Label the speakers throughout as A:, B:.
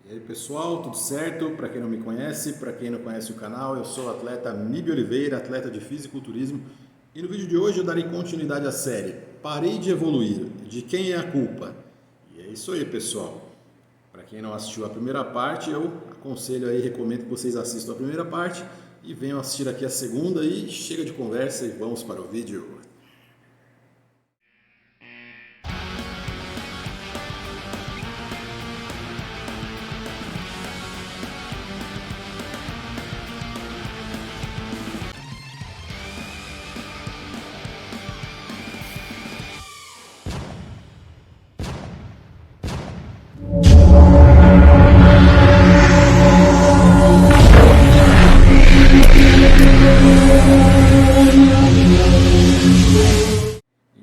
A: E aí pessoal, tudo certo? Para quem não me conhece, para quem não conhece o canal, eu sou o atleta Nibi Oliveira, atleta de fisiculturismo, e no vídeo de hoje eu darei continuidade à série Parei de Evoluir, de quem é a culpa? E é isso aí pessoal, para quem não assistiu a primeira parte, eu aconselho aí, recomendo que vocês assistam a primeira parte e venham assistir aqui a segunda e chega de conversa e vamos para o vídeo.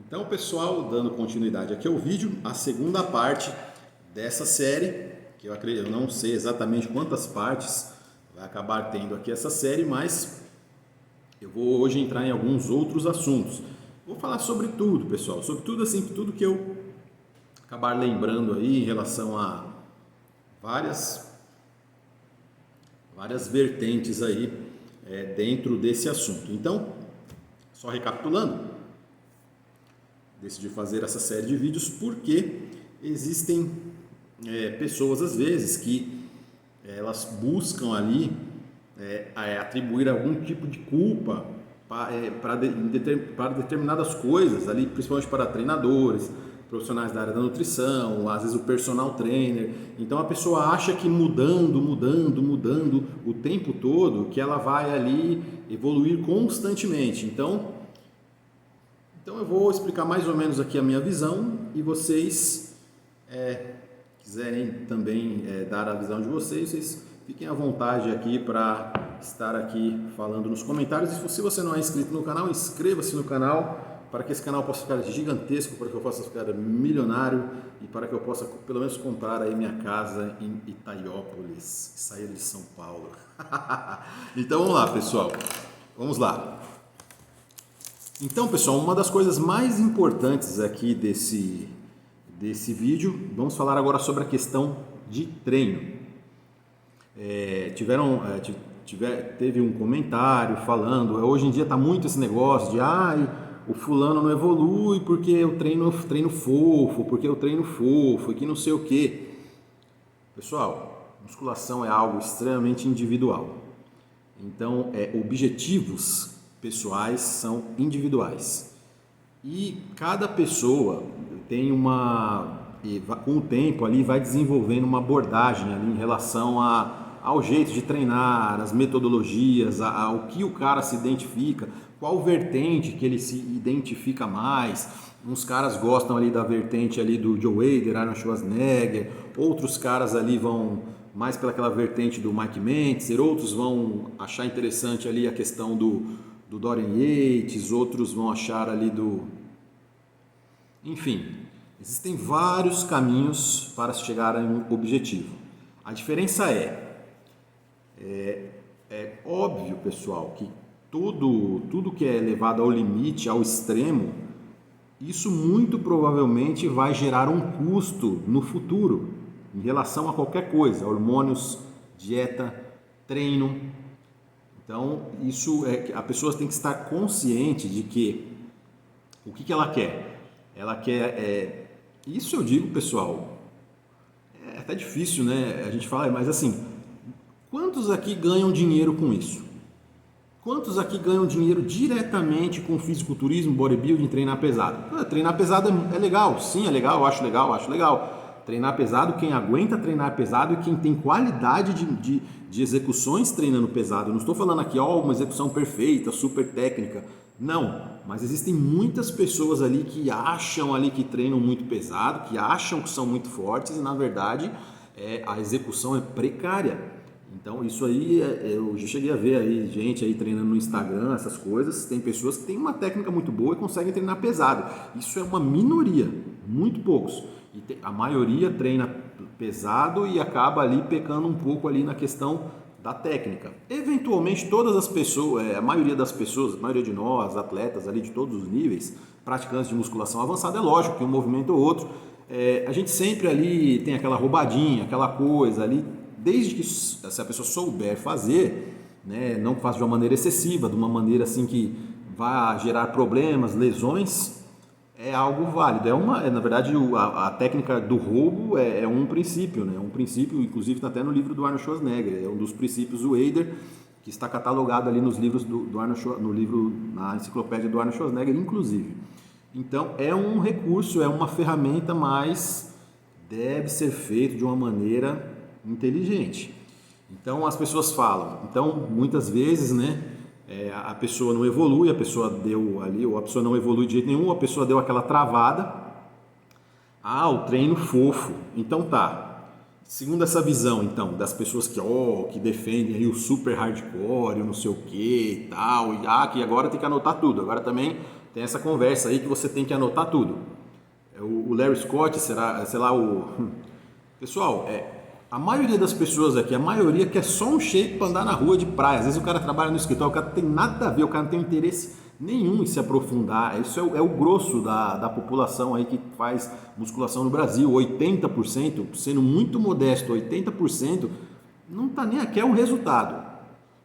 A: Então, pessoal, dando continuidade aqui ao vídeo, a segunda parte dessa série, que eu não sei exatamente quantas partes vai acabar tendo aqui essa série, mas eu vou hoje entrar em alguns outros assuntos. Vou falar sobre tudo, pessoal, sobre tudo assim, tudo que eu acabar lembrando aí em relação a várias vertentes aí dentro desse assunto. Então, só recapitulando, decidi fazer essa série de vídeos porque existem pessoas às vezes que elas buscam ali atribuir algum tipo de culpa para determinadas coisas ali, principalmente para treinadores, profissionais da área da nutrição, às vezes o personal trainer. Então a pessoa acha que mudando o tempo todo, que ela vai ali evoluir constantemente. Então eu vou explicar mais ou menos aqui a minha visão e vocês quiserem também dar a visão de vocês fiquem à vontade aqui para estar aqui falando nos comentários. E se você não é inscrito no canal, inscreva-se no canal para que esse canal possa ficar gigantesco, para que eu possa ficar milionário e para que eu possa pelo menos comprar aí minha casa em Itaiópolis, sair de São Paulo. Então vamos lá, pessoal. Vamos lá. Então, pessoal, uma das coisas mais importantes aqui desse vídeo, vamos falar agora sobre a questão de treino. Teve um comentário falando, hoje em dia está muito esse negócio de o fulano não evolui porque eu treino fofo, e que não sei o que. Pessoal, musculação é algo extremamente individual. Então, objetivos pessoais são individuais e cada pessoa tem com o tempo ali vai desenvolvendo uma abordagem ali em relação ao jeito de treinar, as metodologias, ao que o cara se identifica, qual vertente que ele se identifica mais. Uns caras gostam ali da vertente ali do Joe Weider, Arnold Schwarzenegger, outros caras ali vão mais pelaquela vertente do Mike Mentzer, outros vão achar interessante ali a questão do Dorian Yates, outros vão achar ali Enfim, existem vários caminhos para se chegar a um objetivo. A diferença é óbvio, pessoal, que tudo que é levado ao limite, ao extremo, isso muito provavelmente vai gerar um custo no futuro, em relação a qualquer coisa, hormônios, dieta, treino. Então, a pessoa tem que estar consciente de que o que ela quer. Ela quer, isso eu digo, pessoal, é até difícil, né? A gente fala, mas assim, quantos aqui ganham dinheiro com isso? Quantos aqui ganham dinheiro diretamente com fisiculturismo, bodybuilding, treinar pesado? Treinar pesado é legal, sim, é legal, eu acho legal. Treinar pesado, quem aguenta treinar pesado e quem tem qualidade de execuções treinando pesado. Eu não estou falando aqui, uma execução perfeita, super técnica. Não, mas existem muitas pessoas ali que acham ali que treinam muito pesado, que acham que são muito fortes e na verdade a execução é precária. Então isso aí, eu já cheguei a ver aí gente aí treinando no Instagram, essas coisas. Tem pessoas que têm uma técnica muito boa e conseguem treinar pesado. Isso é uma minoria, muito poucos. E a maioria treina pesado e acaba ali pecando um pouco ali na questão da técnica. Eventualmente todas as pessoas, a maioria das pessoas, a maioria de nós, atletas ali de todos os níveis, praticantes de musculação avançada, é lógico que um movimento ou outro a gente sempre ali tem aquela roubadinha, aquela coisa ali, desde que se a pessoa souber fazer, né, não faça de uma maneira excessiva, de uma maneira assim que vá gerar problemas, lesões, é algo válido. Na verdade, a técnica do roubo é um princípio, né? Um princípio, inclusive está até no livro do Arnold Schwarzenegger, é um dos princípios do Wader, que está catalogado ali nos livros do Arnold Schwarzenegger, no livro, na enciclopédia do Arnold Schwarzenegger, inclusive. Então, é um recurso, é uma ferramenta, mas deve ser feito de uma maneira inteligente. Então, as pessoas falam. Então, muitas vezes, né, a pessoa não evolui, a pessoa deu ali, ou a pessoa não evolui de jeito nenhum, a pessoa deu aquela travada. Ah, o treino fofo. Então tá. Segundo essa visão, então, das pessoas que defendem aí o super hardcore, o não sei o que e tal, que agora tem que anotar tudo. Agora também tem essa conversa aí que você tem que anotar tudo. O Larry Scott, será, sei lá, Pessoal, a maioria das pessoas aqui, a maioria quer só um shape para andar na rua de praia. Às vezes o cara trabalha no escritório, o cara não tem nada a ver, o cara não tem interesse nenhum em se aprofundar. Isso é o grosso da população aí que faz musculação no Brasil. 80%, sendo muito modesto, 80% não está nem aqui, é um resultado.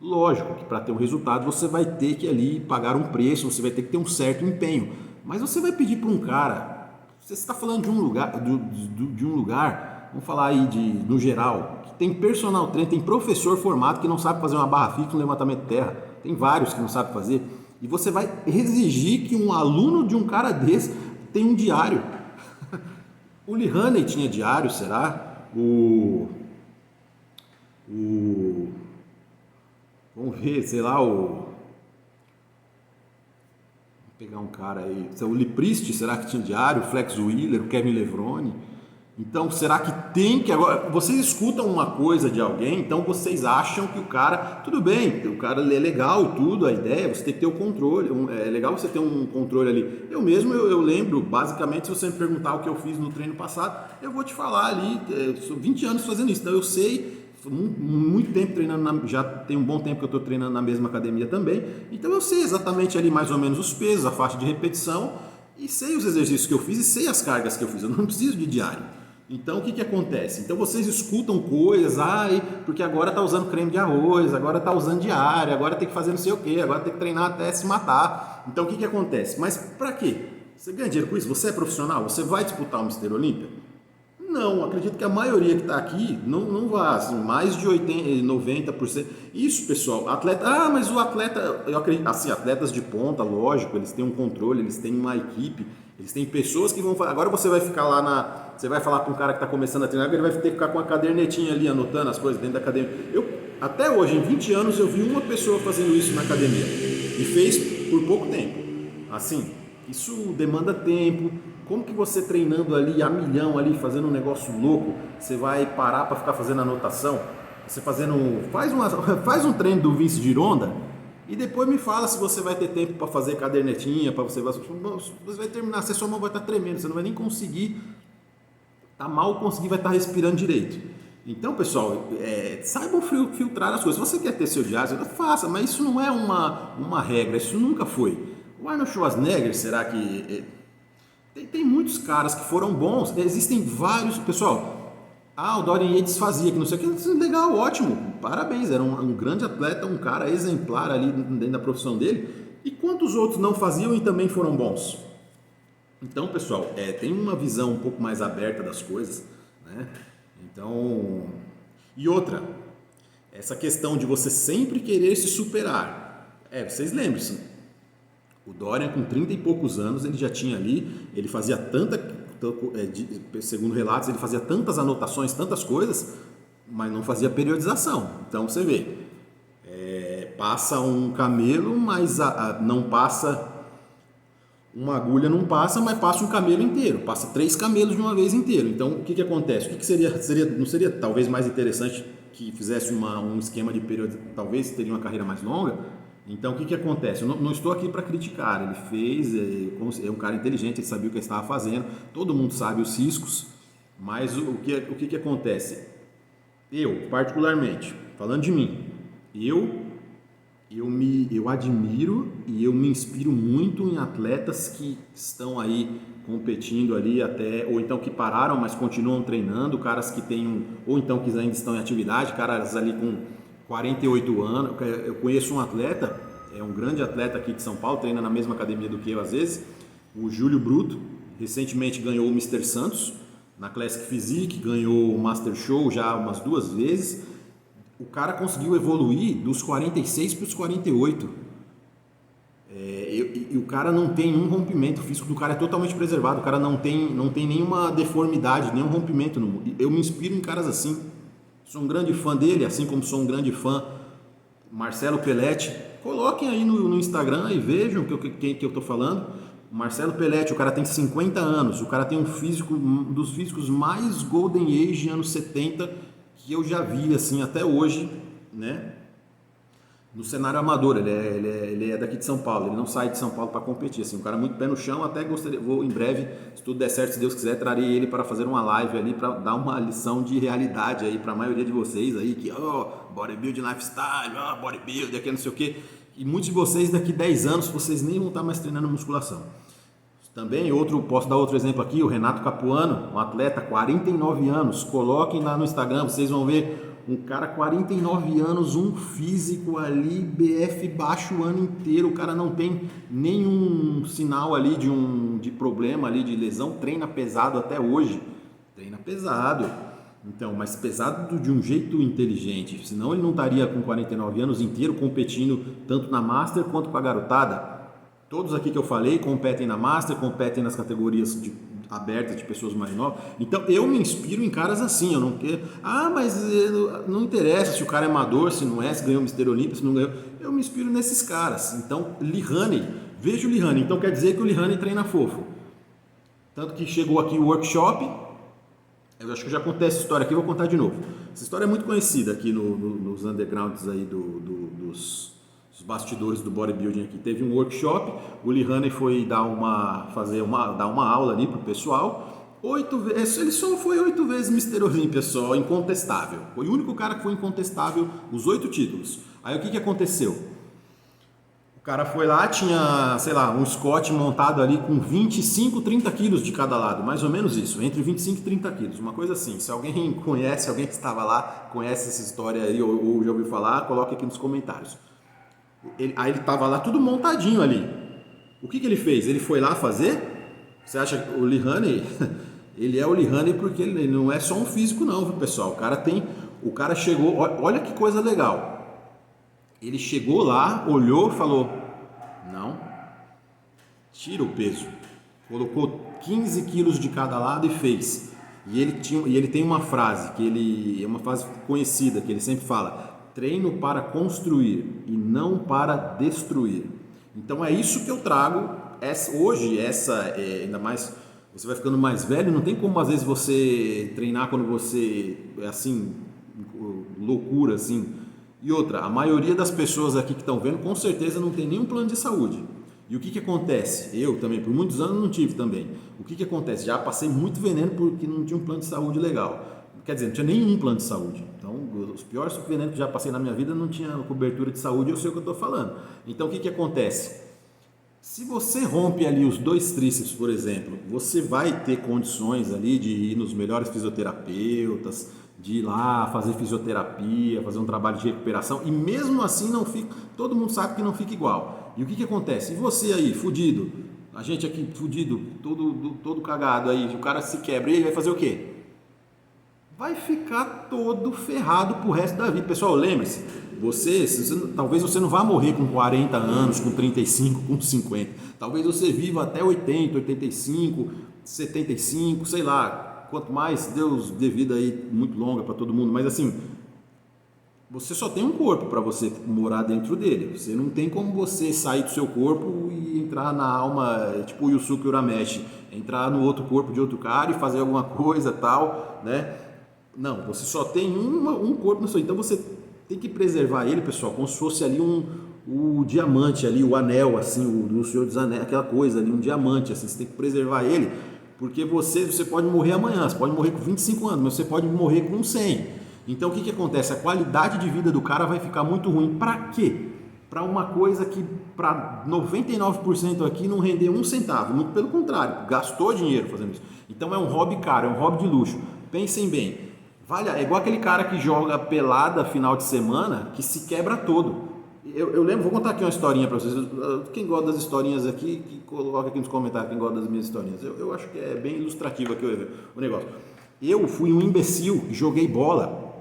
A: Lógico que para ter um resultado você vai ter que ali pagar um preço, você vai ter que ter um certo empenho. Mas você vai pedir para um cara, você está falando de um lugar, de um lugar, vamos falar aí no geral, que tem personal trainer, tem professor formado que não sabe fazer uma barra fixa, um levantamento de terra, tem vários que não sabem fazer, e você vai exigir que um aluno de um cara desse tenha um diário. O Lee Haney tinha diário, será? Vamos ver, sei lá, Vou pegar um cara aí, o Liprist, será que tinha diário? O Flex Wheeler, o Kevin Levrone. Então, será que tem que agora? Vocês escutam uma coisa de alguém, então vocês acham que o cara, tudo bem, o cara é legal e tudo, a ideia, você tem que ter o controle, é legal você ter um controle ali. Eu mesmo, eu lembro, basicamente, se você me perguntar o que eu fiz no treino passado, eu vou te falar ali, sou 20 anos fazendo isso, então eu sei, muito tempo treinando, já tem um bom tempo que eu estou treinando na mesma academia também, então eu sei exatamente ali mais ou menos os pesos, a faixa de repetição, e sei os exercícios que eu fiz e sei as cargas que eu fiz, eu não preciso de diário. Então, o que acontece? Então, vocês escutam coisas, porque agora está usando creme de arroz, agora está usando diário, agora tem que fazer não sei o quê, agora tem que treinar até se matar. Então, o que acontece? Mas para quê? Você ganha dinheiro com isso? Você é profissional? Você vai disputar o Mister Olímpia? Não, acredito que a maioria que está aqui não vai, assim, mais de 80%, 90%. Isso, pessoal, atleta, mas o atleta, eu acredito, assim, atletas de ponta, lógico, eles têm um controle, eles têm uma equipe, eles têm pessoas que vão fazer. Agora você vai ficar lá você vai falar para um cara que está começando a treinar, ele vai ter que ficar com a cadernetinha ali, anotando as coisas dentro da academia. Até hoje, em 20 anos, eu vi uma pessoa fazendo isso na academia e fez por pouco tempo. Assim, isso demanda tempo. Como que você treinando ali a milhão ali, fazendo um negócio louco, você vai parar para ficar fazendo anotação? Você faz um treino do Vince Gironda e depois me fala se você vai ter tempo para fazer cadernetinha, você vai terminar, sua mão vai estar tremendo, você não vai nem conseguir, mal conseguir, vai estar respirando direito. Então, pessoal, saibam filtrar as coisas. Se você quer ter seu diário, faça, mas isso não é uma regra, isso nunca foi. O Arnold Schwarzenegger, será que... Tem muitos caras que foram bons, existem vários, pessoal, o Dorian Yates fazia, que não sei o que, legal, ótimo, parabéns, era um grande atleta, um cara exemplar ali dentro da profissão dele, e quantos outros não faziam e também foram bons? Então, pessoal, tem uma visão um pouco mais aberta das coisas, né? Então, e outra, essa questão de você sempre querer se superar, vocês lembram-se, o Dorian, com 30 e poucos anos, ele já tinha ali, ele fazia segundo relatos, ele fazia tantas anotações, tantas coisas, mas não fazia periodização. Então, você vê, passa um camelo, mas não passa, uma agulha não passa, mas passa um camelo inteiro, passa 3 camelos de uma vez inteiro. Então, o que acontece? O que não seria talvez mais interessante que fizesse um esquema de periodização, talvez teria uma carreira mais longa? Então, o que acontece? Eu não estou aqui para criticar, ele fez, é um cara inteligente, ele sabia o que ele estava fazendo, todo mundo sabe os riscos, mas o que acontece? Eu, particularmente, falando de mim, eu admiro e eu me inspiro muito em atletas que estão aí competindo ali até, ou então que pararam, mas continuam treinando, caras que têm ou então que ainda estão em atividade, caras ali com 48 anos. Eu conheço um atleta, é um grande atleta aqui de São Paulo, treina na mesma academia do que eu às vezes, o Júlio Bruto, recentemente ganhou o Mister Santos na Classic Physique, ganhou o Master Show já umas 2 vezes. O cara conseguiu evoluir dos 46 para os 48. E o cara não tem um rompimento, o físico do cara é totalmente preservado, o cara não tem nenhuma deformidade, nenhum rompimento. Eu me inspiro em caras assim. Sou um grande fã dele, assim como sou um grande fã Marcelo Pelletti. Coloquem aí no Instagram e vejam quem que eu tô falando. O Marcelo Pelletti, o cara tem 50 anos, o cara tem um físico, um dos físicos mais Golden Age anos 70 que eu já vi assim até hoje, né? No cenário amador, ele é daqui de São Paulo, ele não sai de São Paulo para competir, assim, um cara muito pé no chão. Até gostaria, vou em breve, se tudo der certo, se Deus quiser, trarei ele para fazer uma live ali, para dar uma lição de realidade aí para a maioria de vocês aí, que bodybuilding lifestyle, bodybuilding, aqui não sei o que, e muitos de vocês daqui 10 anos, vocês nem vão estar mais treinando musculação. Também posso dar outro exemplo aqui, o Renato Capuano, um atleta, 49 anos, coloquem lá no Instagram, vocês vão ver um cara 49 anos, um físico ali, BF baixo o ano inteiro, o cara não tem nenhum sinal ali de problema ali, de lesão, treina pesado até hoje, treina pesado, então, mas pesado de um jeito inteligente, senão ele não estaria com 49 anos inteiro competindo tanto na Master quanto com a garotada. Todos aqui que eu falei competem na Master, competem nas categorias abertas de pessoas mais novas. Então eu me inspiro em caras assim. Eu não quero. Mas não interessa se o cara é amador, se não é, se ganhou o Mister Olímpia, se não ganhou. Eu me inspiro nesses caras. Então, Lee Haney, vejo o Lee Haney. Então quer dizer que o Lee Haney treina fofo. Tanto que chegou aqui o workshop. Eu acho que eu já contei essa história aqui, vou contar de novo. Essa história é muito conhecida aqui nos undergrounds aí dos bastidores do bodybuilding aqui. Teve um workshop, o Lee Haney foi dar uma aula ali pro pessoal. 8 vezes, ele só foi 8 vezes Mister Olímpia, só, incontestável. Foi o único cara que foi incontestável, os 8 títulos. Aí o que aconteceu? O cara foi lá, tinha, sei lá, um Scott montado ali com 25, 30 quilos de cada lado, mais ou menos isso, entre 25 e 30 quilos, uma coisa assim. Se alguém conhece, alguém que estava lá, conhece essa história aí ou já ouviu falar, coloque aqui nos comentários. Aí ele estava lá tudo montadinho ali. O que ele fez? Ele foi lá fazer? Você acha que o Lee Haney, ele é o Lee Haney porque ele não é só um físico não, viu, pessoal? O cara chegou, olha que coisa legal. Ele chegou lá, olhou, falou: "Não. Tira o peso". Colocou 15 quilos de cada lado e fez. E ele tem uma frase é uma frase conhecida que ele sempre fala: treino para construir e não para destruir. Então é isso que eu trago hoje, ainda mais você vai ficando mais velho, não tem como às vezes você treinar quando você é assim, loucura assim. E outra, a maioria das pessoas aqui que estão vendo com certeza não tem nenhum plano de saúde. E o que acontece? Eu também, por muitos anos não tive também. O que acontece? Já passei muito veneno porque não tinha um plano de saúde legal. Quer dizer, não tinha nenhum plano de saúde. Então, os piores venenos que já passei na minha vida não tinha cobertura de saúde, eu sei o que eu estou falando. Então, o que acontece? Se você rompe ali os 2 tríceps, por exemplo, você vai ter condições ali de ir nos melhores fisioterapeutas, de ir lá fazer fisioterapia, fazer um trabalho de recuperação, e mesmo assim não fica, todo mundo sabe que não fica igual. E o que acontece? E você aí, fudido, a gente aqui fudido, todo cagado aí, o cara se quebra, e ele vai fazer o quê? Vai ficar todo ferrado pro resto da vida. Pessoal, lembre-se, talvez você não vá morrer com 40 anos, com 35, com 50. Talvez você viva até 80, 85, 75, sei lá. Quanto mais Deus dê vida aí muito longa para todo mundo. Mas assim, você só tem um corpo para você morar dentro dele. Você não tem como você sair do seu corpo e entrar na alma, tipo o Yusuke Urameshi, entrar no outro corpo de outro cara e fazer alguma coisa tal, né? Não, você só tem um corpo na sua. Então você tem que preservar ele, pessoal, como se fosse ali o diamante ali, o anel, assim, do Senhor dos Anéis, aquela coisa ali, um diamante, assim, você tem que preservar ele, porque você pode morrer amanhã, você pode morrer com 25 anos, mas você pode morrer com 100. Então o que acontece? A qualidade de vida do cara vai ficar muito ruim. Para quê? para uma coisa que para 99% aqui não rendeu um centavo, muito pelo contrário, gastou dinheiro fazendo isso. Então é um hobby caro, é um hobby de luxo. Pensem bem, vale, é igual aquele cara que joga pelada final de semana que se quebra todo. Eu lembro, vou contar aqui uma historinha para vocês. Quem gosta das historinhas aqui, que coloca aqui nos comentários quem gosta das minhas historinhas. Eu acho que é bem ilustrativo aqui o negócio. Eu fui um imbecil, joguei bola,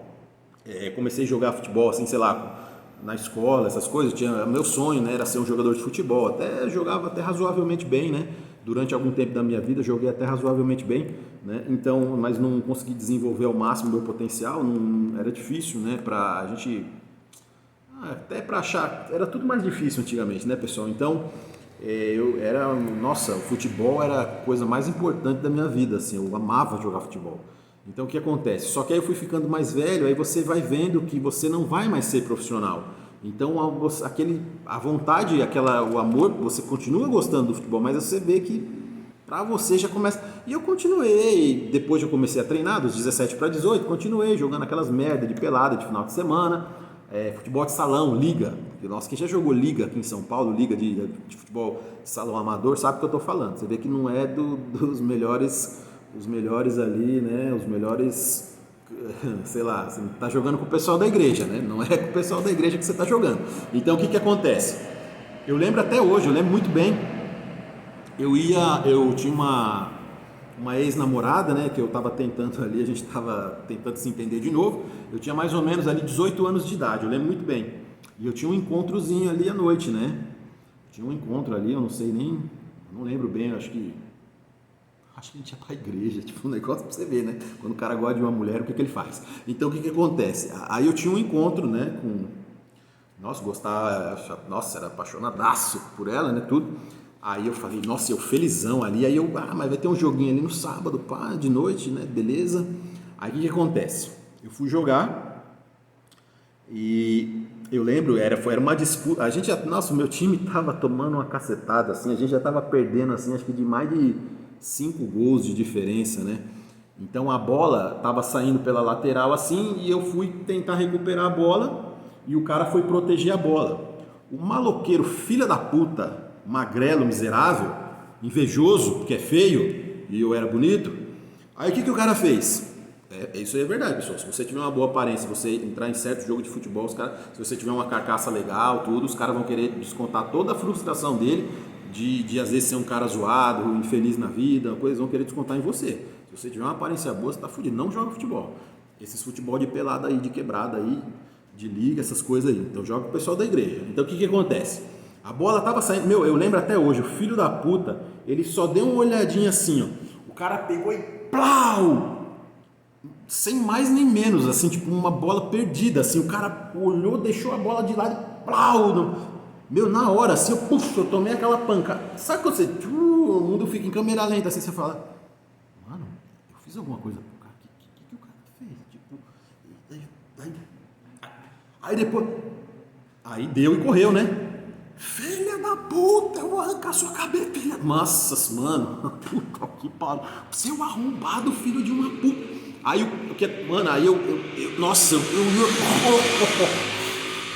A: comecei a jogar futebol, assim, sei lá, na escola, essas coisas. Meu sonho, né, era ser um jogador de futebol. Até jogava até razoavelmente bem, né? Durante algum tempo da minha vida joguei até razoavelmente bem, né? Então, mas não consegui desenvolver ao máximo o meu potencial. Não, era difícil, né? Pra gente até para achar, era tudo mais difícil antigamente, né, pessoal? Então, nossa, o futebol era a coisa mais importante da minha vida, assim, eu amava jogar futebol. Então, o que acontece? Só que aí eu fui ficando mais velho, aí você vai vendo que você não vai mais ser profissional. Então, a vontade, o amor, você continua gostando do futebol, mas você vê que para você já começa. E eu continuei, depois eu comecei a treinar, dos 17 para 18, continuei jogando aquelas merda de pelada de final de semana. Futebol de salão, liga. Nossa, quem já jogou liga aqui em São Paulo, liga de futebol de salão amador, sabe o que eu estou falando. Você vê que não é dos melhores, os melhores ali, né? Os melhores, sei lá, você está jogando com o pessoal da igreja, né? Não é com o pessoal da igreja que você está jogando. Então o que acontece? Eu lembro até hoje, eu lembro muito bem. Eu tinha uma ex-namorada, né, que eu estava tentando ali, a gente estava tentando se entender de novo. Eu tinha mais ou menos ali 18 anos de idade, eu lembro muito bem. E eu tinha um encontrozinho ali à noite, né? Tinha um encontro ali, eu não sei nem, não lembro bem, acho que a gente ia pra igreja, tipo um negócio pra você ver, né? Quando o cara gosta de uma mulher, o que ele faz? Então o que acontece? Aí eu tinha um encontro, né, nossa, gostava, nossa, era apaixonadaço por ela, né, tudo. Aí eu falei, nossa, eu felizão ali. Aí mas vai ter um joguinho ali no sábado, pá, de noite, né? Beleza. Aí o que acontece? Eu fui jogar e eu lembro, era uma disputa. Nossa, o meu time tava tomando uma cacetada, assim, a gente já tava perdendo, assim, acho que de mais de 5 gols de diferença, né? Então a bola tava saindo pela lateral, assim, e eu fui tentar recuperar a bola e o cara foi proteger a bola. O maloqueiro, filha da puta, magrelo, miserável, invejoso, porque é feio e eu era bonito. Aí o que o cara fez? Isso aí é verdade, pessoal. Se você tiver uma boa aparência, você entrar em certo jogo de futebol, se você tiver uma carcaça legal, tudo, os caras vão querer descontar toda a frustração dele de às vezes ser um cara zoado, infeliz na vida, eles vão querer descontar em você. Se você tiver uma aparência boa, você tá fudido. Não joga futebol. Esses futebol de pelada aí, de quebrada aí, de liga, essas coisas aí. Então joga com o pessoal da igreja. Então o que acontece? A bola tava saindo, eu lembro até hoje, o filho da puta, ele só deu uma olhadinha assim, ó. O cara pegou e plau! Sem mais nem menos, assim, tipo uma bola perdida, assim. O cara olhou, deixou a bola de lado e plau! Na hora, assim, eu tomei aquela pancada. Sabe quando você, o mundo fica em câmera lenta, assim, você fala, mano, eu fiz alguma coisa pro cara, o que o cara fez? Tipo, aí depois, aí deu e correu, né? Filha da puta, eu vou arrancar sua cabeça, filha. Nossa, mano, puta que pariu. Seu arrombado, filho de uma puta. Aí nossa,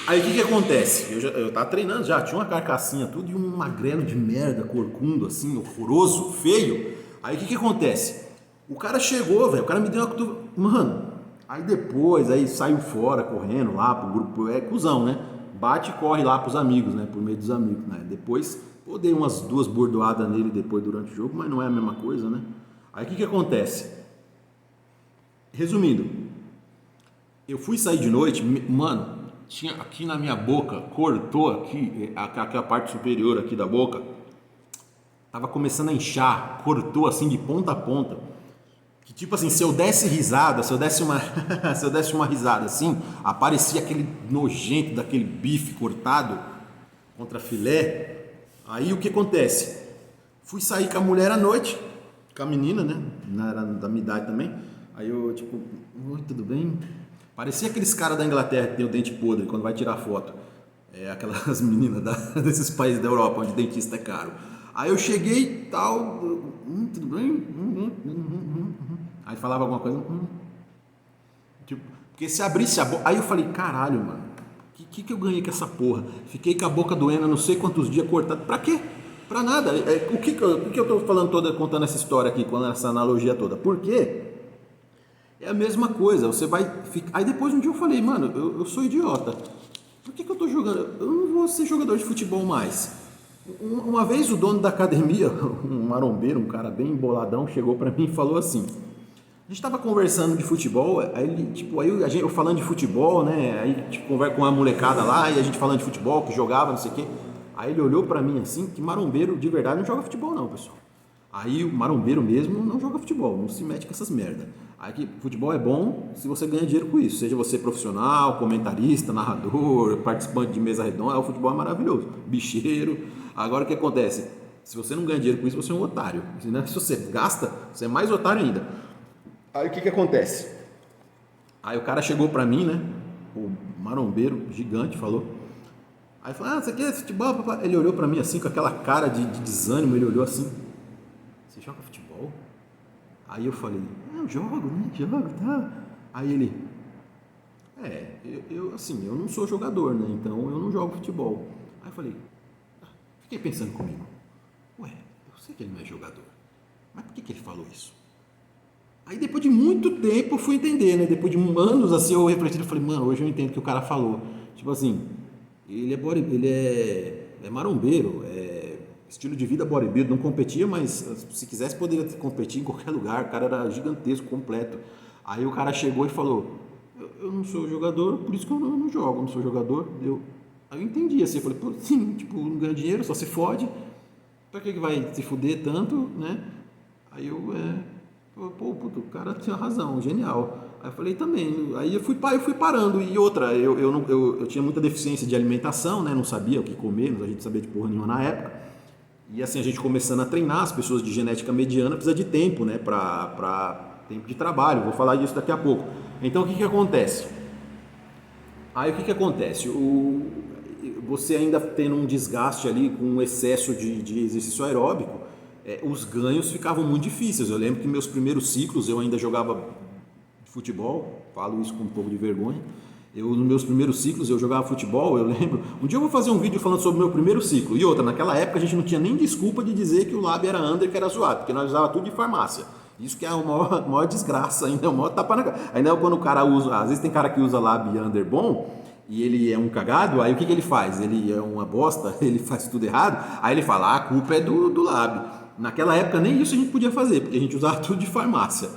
A: aí o que acontece? Eu tava treinando já, tinha uma carcassinha tudo e um magrelo de merda, corcundo, assim, horroroso, feio. Aí o que acontece? O cara chegou, velho, o cara me deu uma cotovela. Mano, aí depois, aí saiu fora, correndo lá pro grupo, cuzão, né? Bate e corre lá pros amigos, né? Por meio dos amigos, né? Depois, dei umas 2 bordoadas nele depois durante o jogo, mas não é a mesma coisa, né? Aí o que acontece? Resumindo, eu fui sair de noite, mano, tinha aqui na minha boca, cortou aqui, a parte superior aqui da boca, tava começando a inchar, cortou assim de ponta a ponta. Que tipo assim, se eu desse risada, se eu desse uma risada assim, aparecia aquele nojento daquele bife cortado contra filé. Aí o que acontece? Fui sair com a mulher à noite, com a menina, né? Era da minha idade também. Aí eu, tipo, oi, tudo bem? Parecia aqueles caras da Inglaterra que tem o dente podre quando vai tirar foto. Aquelas meninas desses países da Europa onde dentista é caro. Aí eu cheguei e tal, tudo bem? Aí falava alguma coisa, tipo, porque se abrisse a boca. Aí eu falei, caralho, mano, Que eu ganhei com essa porra? Fiquei com a boca doendo não sei quantos dias cortado. Pra quê? Pra nada. O que eu tô falando contando essa história aqui, com essa analogia toda? Por quê? É a mesma coisa. Você vai ficar... Aí depois um dia eu falei, mano, eu sou idiota. Por que eu tô jogando? Eu não vou ser jogador de futebol mais. Uma vez o dono da academia, um marombeiro, um cara bem boladão, chegou pra mim e falou assim... A gente tava conversando de futebol, aí ele, tipo, eu falando de futebol, né? Aí, tipo, conversa com uma molecada lá, e a gente falando de futebol, que jogava, não sei o quê. Aí ele olhou pra mim assim, que marombeiro de verdade não joga futebol não, pessoal. Aí o marombeiro mesmo não joga futebol, não se mete com essas merda. Aí que futebol é bom se você ganha dinheiro com isso, seja você profissional, comentarista, narrador, participante de mesa redonda, o futebol é maravilhoso, bicheiro. Agora o que acontece? Se você não ganha dinheiro com isso, você é um otário. Se você gasta, você é mais otário ainda. Aí o que acontece? Aí o cara chegou pra mim, né? O marombeiro gigante falou. Aí falou, você quer futebol, papai? Ele olhou pra mim assim, com aquela cara de desânimo, ele olhou assim. Você joga futebol? Aí eu falei, eu jogo, né? Jogo, tá. Aí ele, eu não sou jogador, né? Então eu não jogo futebol. Aí eu falei, fiquei pensando comigo. Ué, eu sei que ele não é jogador. Mas por que ele falou isso? Aí depois de muito tempo eu fui entender, né? Depois de anos assim eu refleti e falei, mano, hoje eu entendo o que o cara falou. Tipo assim, ele é marombeiro, estilo de vida bodybuilder, não competia, mas se quisesse poderia competir em qualquer lugar, o cara era gigantesco, completo. Aí o cara chegou e falou, eu não sou jogador, por isso que eu não jogo, não sou jogador. Aí eu entendi assim, eu falei, pô, sim, tipo, não ganha dinheiro, só se fode, pra que vai se fuder tanto, né? Aí pô, o cara tinha razão, genial. Aí eu falei também, aí eu fui parando. E outra, eu tinha muita deficiência de alimentação, né? Não sabia o que comer, a gente sabia de porra nenhuma na época. E assim, a gente começando a treinar, as pessoas de genética mediana precisa de tempo, né? Pra tempo de trabalho, vou falar disso daqui a pouco. Então o que acontece? Aí o que acontece? Você ainda tendo um desgaste ali com um excesso de exercício aeróbico, os ganhos ficavam muito difíceis. Eu lembro que meus primeiros ciclos eu ainda jogava futebol, falo isso com um pouco de vergonha. Nos meus primeiros ciclos eu jogava futebol, eu lembro. Um dia eu vou fazer um vídeo falando sobre o meu primeiro ciclo. E outra, naquela época a gente não tinha nem desculpa de dizer que o lábio era under, que era zoado, porque nós usava tudo de farmácia. Isso que é a maior desgraça, ainda é o maior tapa na cara. Ainda quando o cara usa, às vezes tem cara que usa lábio under bom, e ele é um cagado, aí o que ele faz? Ele é uma bosta, ele faz tudo errado, aí ele fala, a culpa é do lábio. Naquela época nem isso a gente podia fazer, porque a gente usava tudo de farmácia.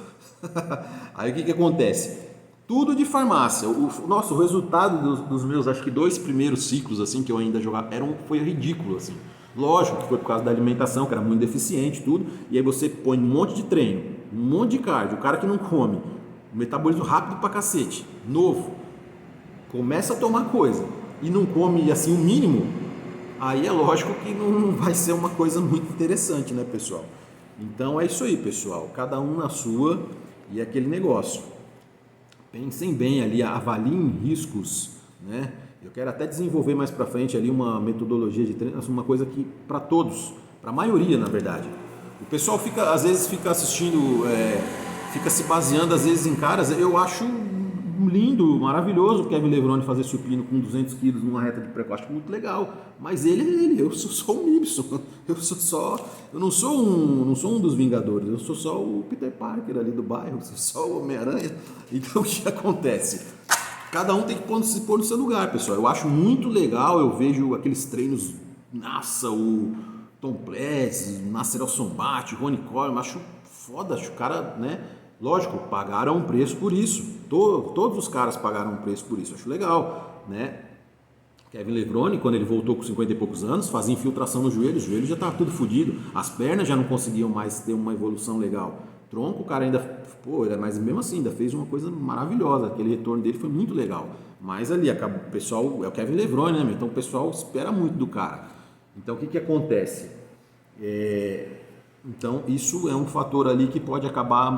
A: Aí o que acontece? Tudo de farmácia. O resultado dos meus, acho que 2 primeiros ciclos assim que eu ainda jogava, foi ridículo assim. Lógico que foi por causa da alimentação, que era muito deficiente, tudo. E aí você põe um monte de treino, um monte de cardio, o cara que não come, metabolismo rápido pra cacete, novo, começa a tomar coisa e não come assim o mínimo, aí é lógico que não vai ser uma coisa muito interessante, né, pessoal? Então é isso aí, pessoal. Cada um na sua e aquele negócio. Pensem bem ali, avaliem riscos, né? Eu quero até desenvolver mais para frente ali uma metodologia de treino, uma coisa que para todos, para a maioria, na verdade. O pessoal às vezes fica assistindo, fica se baseando às vezes em caras. Eu acho lindo, maravilhoso o Kevin Levrone fazer supino com 200 quilos numa reta de pré, acho muito legal. Mas eu sou só um Nibson, eu não sou um dos Vingadores, eu sou só o Peter Parker ali do bairro, sou só o Homem-Aranha. Então o que acontece? Cada um tem que se pôr no seu lugar, pessoal. Eu acho muito legal, eu vejo aqueles treinos, nossa, o Tom Plessis, Nasser Al-Sonbat, Ronnie Coleman, acho foda, acho o cara, né? Lógico, pagaram um preço por isso. Todos os caras pagaram um preço por isso. Acho legal, né? Kevin Levrone, quando ele voltou com 50 e poucos anos, fazia infiltração no joelho, o joelho já estava tudo fodido, as pernas já não conseguiam mais ter uma evolução legal. Tronco, o cara ainda, mas mesmo assim, ainda fez uma coisa maravilhosa. Aquele retorno dele foi muito legal. Mas ali, o pessoal, é o Kevin Levrone, né? Então o pessoal espera muito do cara. Então o que acontece? Então, isso é um fator ali que pode acabar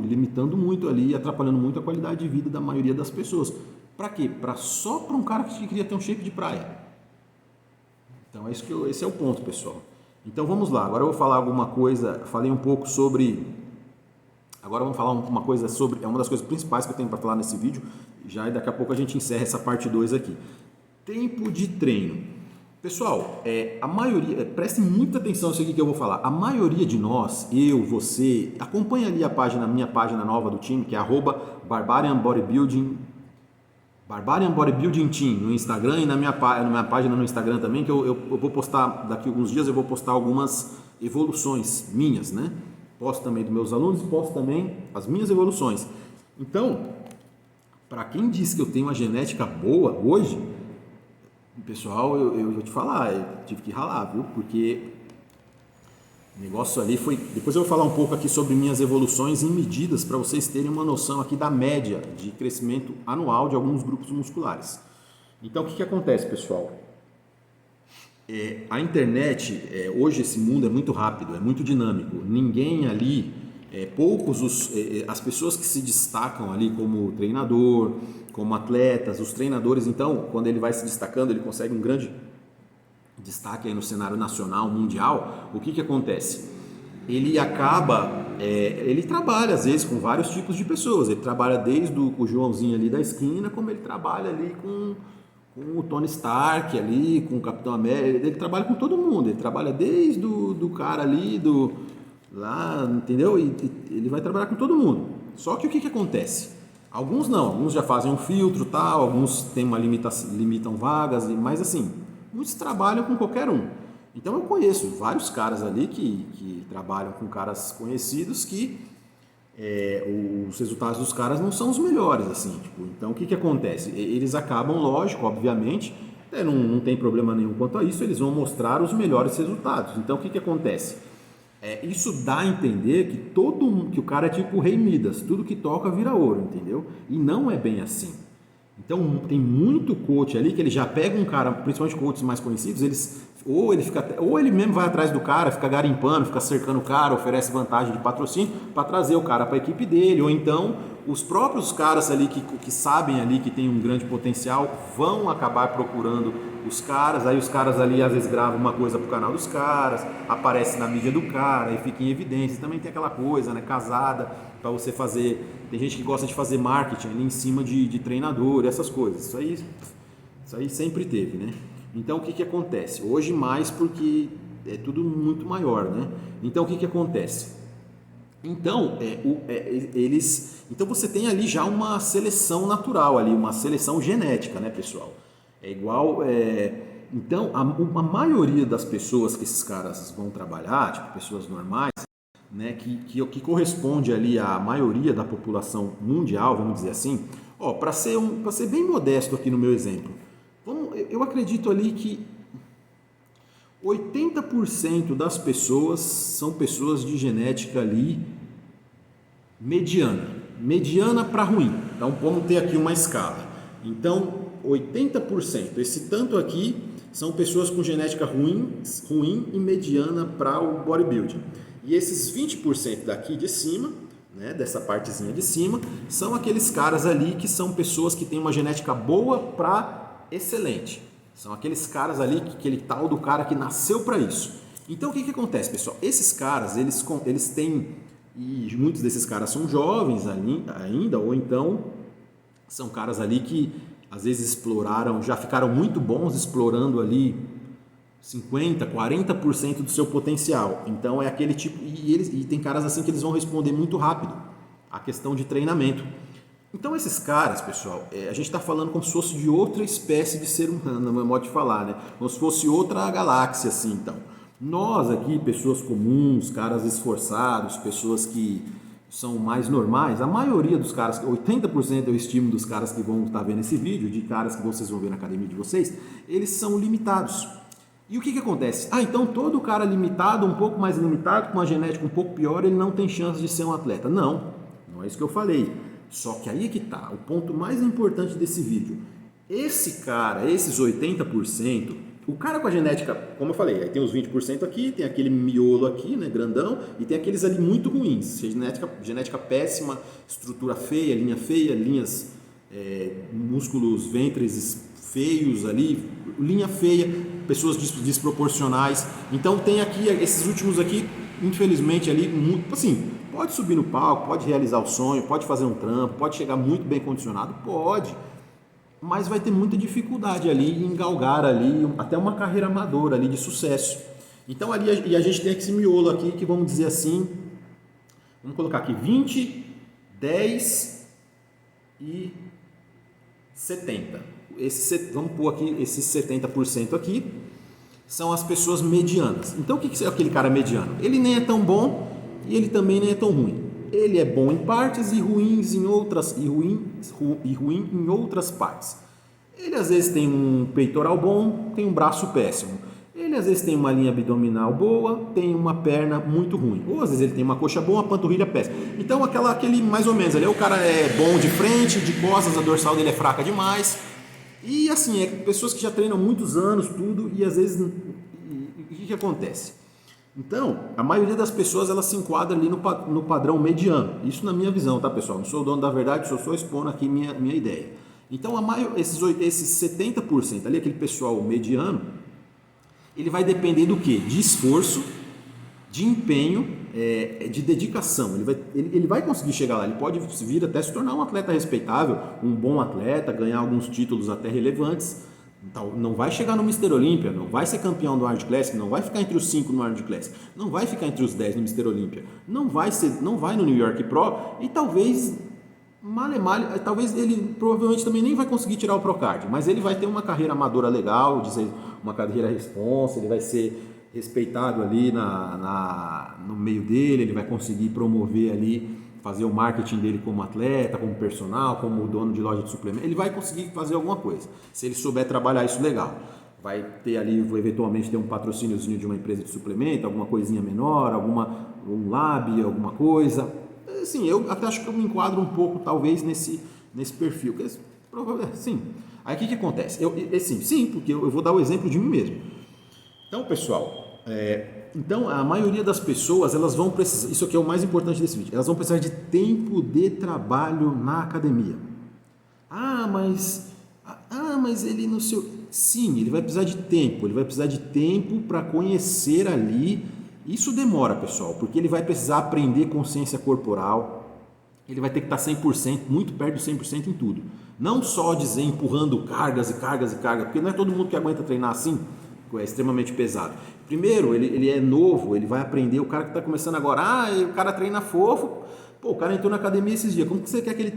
A: limitando muito ali e atrapalhando muito a qualidade de vida da maioria das pessoas. Para quê? Só para um cara que queria ter um shape de praia. Então, esse é o ponto, pessoal. Então, vamos lá. Agora eu vou falar alguma coisa, falei um pouco sobre... Agora vamos falar uma coisa sobre... É uma das coisas principais que eu tenho para falar nesse vídeo. Já daqui a pouco a gente encerra essa parte 2 aqui. Tempo de treino. Pessoal, a maioria, prestem muita atenção nisso aqui que eu vou falar. A maioria de nós, eu, você, acompanha ali a minha página nova do time, que é @BarbarianBodybuilding Team no Instagram e na minha página no Instagram também, que eu vou postar, daqui a alguns dias eu vou postar algumas evoluções minhas, né? Posto também dos meus alunos e posto também as minhas evoluções. Então, para quem diz que eu tenho uma genética boa hoje, pessoal, eu vou te falar, eu tive que ralar, viu? Porque o negócio ali foi... Depois eu vou falar um pouco aqui sobre minhas evoluções em medidas para vocês terem uma noção aqui da média de crescimento anual de alguns grupos musculares. Então, o que acontece, pessoal? A internet, hoje esse mundo é muito rápido, é muito dinâmico. Ninguém ali, as pessoas que se destacam ali como treinador, como atletas, os treinadores, então, quando ele vai se destacando, ele consegue um grande destaque aí no cenário nacional, mundial. O que acontece? Ele acaba, ele trabalha às vezes com vários tipos de pessoas. Ele trabalha desde o Joãozinho ali da esquina, como ele trabalha ali com o Tony Stark ali, com o Capitão América. Ele trabalha com todo mundo. Ele trabalha desde do cara ali, lá, entendeu? E ele vai trabalhar com todo mundo. Só que o que acontece? Alguns não, alguns já fazem um filtro, tal, alguns tem uma limitam vagas, mas assim, muitos trabalham com qualquer um. Então eu conheço vários caras ali que trabalham com caras conhecidos que os resultados dos caras não são os melhores, assim, tipo, então o que acontece? Eles acabam, lógico, obviamente, não tem problema nenhum quanto a isso, eles vão mostrar os melhores resultados. Então o que acontece? Isso dá a entender que o cara é tipo o Rei Midas, tudo que toca vira ouro, entendeu? E não é bem assim. Então tem muito coach ali que ele já pega um cara, principalmente coaches mais conhecidos, ou ele mesmo vai atrás do cara, fica garimpando, fica cercando o cara, oferece vantagem de patrocínio para trazer o cara para a equipe dele, ou então os próprios caras ali que sabem ali que tem um grande potencial vão acabar procurando os caras, aí os caras ali às vezes gravam uma coisa pro canal dos caras, aparece na mídia do cara e fica em evidência. Também tem aquela coisa, né, casada, para você fazer, tem gente que gosta de fazer marketing ali em cima de treinador, essas coisas, isso aí sempre teve, né? Então o que acontece? Hoje mais porque é tudo muito maior, né? Então o que acontece? Então, então você tem ali já uma seleção natural ali, uma seleção genética, né, pessoal? É igual, então a maioria das pessoas que esses caras vão trabalhar, tipo pessoas normais, né, que corresponde ali à maioria da população mundial, vamos dizer assim, para ser bem modesto aqui no meu exemplo, eu acredito ali que 80% das pessoas são pessoas de genética ali mediana para ruim. Então vamos ter aqui uma escala. Então 80%, esse tanto aqui são pessoas com genética ruim e mediana para o bodybuilding. E esses 20% daqui de cima, né, dessa partezinha de cima, são aqueles caras ali que são pessoas que têm uma genética boa para excelente. São aqueles caras ali, aquele tal do cara que nasceu para isso. Então o que acontece, pessoal? Esses caras, eles têm, e muitos desses caras são jovens ainda, ou então são caras ali que às vezes já ficaram muito bons explorando ali 50%, 40% do seu potencial. Então é aquele tipo, e tem caras assim que eles vão responder muito rápido a questão de treinamento. Então esses caras, pessoal, a gente está falando como se fosse de outra espécie de ser humano, no meu modo de falar, né? Como se fosse outra galáxia, assim, então. Nós aqui, pessoas comuns, caras esforçados, pessoas que são mais normais, a maioria dos caras, 80% eu estimo dos caras que vão estar vendo esse vídeo, de caras que vocês vão ver na academia de vocês, eles são limitados. E o que acontece? Então todo cara limitado, um pouco mais limitado, com uma genética um pouco pior, ele não tem chance de ser um atleta. Não é isso que eu falei. Só que aí é que tá, o ponto mais importante desse vídeo. Esse cara, esses 80%, o cara com a genética, como eu falei, aí tem os 20% aqui, tem aquele miolo aqui, né, grandão, e tem aqueles ali muito ruins, genética péssima, estrutura feia, linhas, músculos vêntres feios ali, linha feia, pessoas desproporcionais. Então tem aqui, esses últimos aqui, infelizmente ali, muito, assim, pode subir no palco, pode realizar o sonho, pode fazer um trampo, pode chegar muito bem condicionado, pode, mas vai ter muita dificuldade ali em galgar ali até uma carreira amadora ali de sucesso. Então ali a gente tem esse miolo aqui que vamos dizer assim, vamos colocar aqui 20, 10 e 70. Vamos pôr aqui esses 70% aqui, são as pessoas medianas. Então o que é aquele cara mediano? Ele nem é tão bom e ele também nem é tão ruim. Ele é bom em partes e ruim em outras partes. Ele às vezes tem um peitoral bom, tem um braço péssimo. Ele às vezes tem uma linha abdominal boa, tem uma perna muito ruim. Ou às vezes ele tem uma coxa boa, uma panturrilha péssima. Então aquele mais ou menos ali, o cara é bom de frente, de costas, a dorsal dele é fraca demais. E assim, pessoas que já treinam muitos anos, tudo, e às vezes, o que acontece? Então, a maioria das pessoas, elas se enquadram ali no padrão mediano. Isso na minha visão, tá, pessoal? Não sou o dono da verdade, só expondo aqui minha ideia. Então, esses 70% ali, aquele pessoal mediano, ele vai depender do quê? De esforço, de empenho, de dedicação. Ele vai conseguir chegar lá, ele pode vir até se tornar um atleta respeitável, um bom atleta, ganhar alguns títulos até relevantes. Então, não vai chegar no Mr. Olímpia, não vai ser campeão do Arnold Classic, não vai ficar entre os 5 no Arnold Classic, não vai ficar entre os 10 no Mr. Olímpia, não vai no New York Pro e talvez talvez ele provavelmente também nem vai conseguir tirar o Procard, mas ele vai ter uma carreira amadora legal, uma carreira responsa, ele vai ser respeitado ali no meio dele, ele vai conseguir promover ali, fazer o marketing dele como atleta, como personal, como dono de loja de suplemento, ele vai conseguir fazer alguma coisa, se ele souber trabalhar isso legal. Vai ter ali, eventualmente ter um patrocíniozinho de uma empresa de suplemento, alguma coisinha menor, um lab, alguma coisa. Assim, eu até acho que eu me enquadro um pouco, talvez, nesse perfil. Sim. Aí o que acontece? Sim, porque eu vou dar o exemplo de mim mesmo. Então, pessoal, então a maioria das pessoas, elas vão precisar, isso aqui é o mais importante desse vídeo, elas vão precisar de tempo de trabalho na academia. Mas ele no seu... Sim, ele vai precisar de tempo para conhecer ali. Isso demora, pessoal, porque ele vai precisar aprender consciência corporal, ele vai ter que estar 100%, muito perto de 100% em tudo. Não só dizer empurrando cargas e cargas e cargas, porque não é todo mundo que aguenta treinar assim, é extremamente pesado. Primeiro, ele é novo, ele vai aprender, o cara que está começando agora, o cara treina fofo, o cara entrou na academia esses dias, como que você quer que ele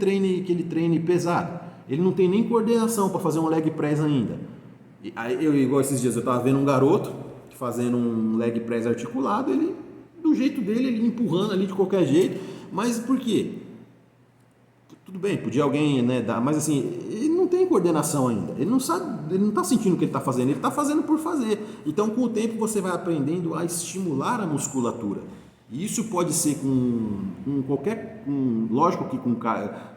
A: treine pesado? Ele não tem nem coordenação para fazer um leg press ainda. Igual esses dias, eu estava vendo um garoto fazendo um leg press articulado, ele, do jeito dele, ele empurrando ali de qualquer jeito, mas por quê? Tudo bem, podia alguém, né, dar, mas assim, ele não tem coordenação ainda, ele não sabe, ele não está sentindo o que ele está fazendo, ele está fazendo por fazer. Então, com o tempo, você vai aprendendo a estimular a musculatura. E isso pode ser lógico que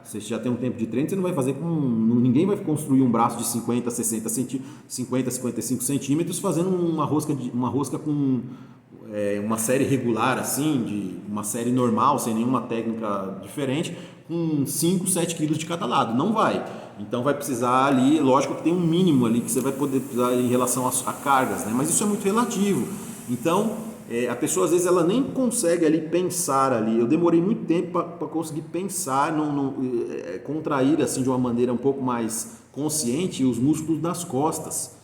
A: você já tem um tempo de treino, você não vai fazer ninguém vai construir um braço de 50, 55 centímetros fazendo uma rosca com uma série regular assim, de uma série normal, sem nenhuma técnica diferente, com 5, 7 quilos de cada lado, não vai. Então vai precisar ali, lógico que tem um mínimo ali que você vai poder precisar em relação a cargas, né? Mas isso é muito relativo. Então a pessoa às vezes ela nem consegue ali pensar ali. Eu demorei muito tempo para conseguir pensar, contrair assim de uma maneira um pouco mais consciente os músculos das costas,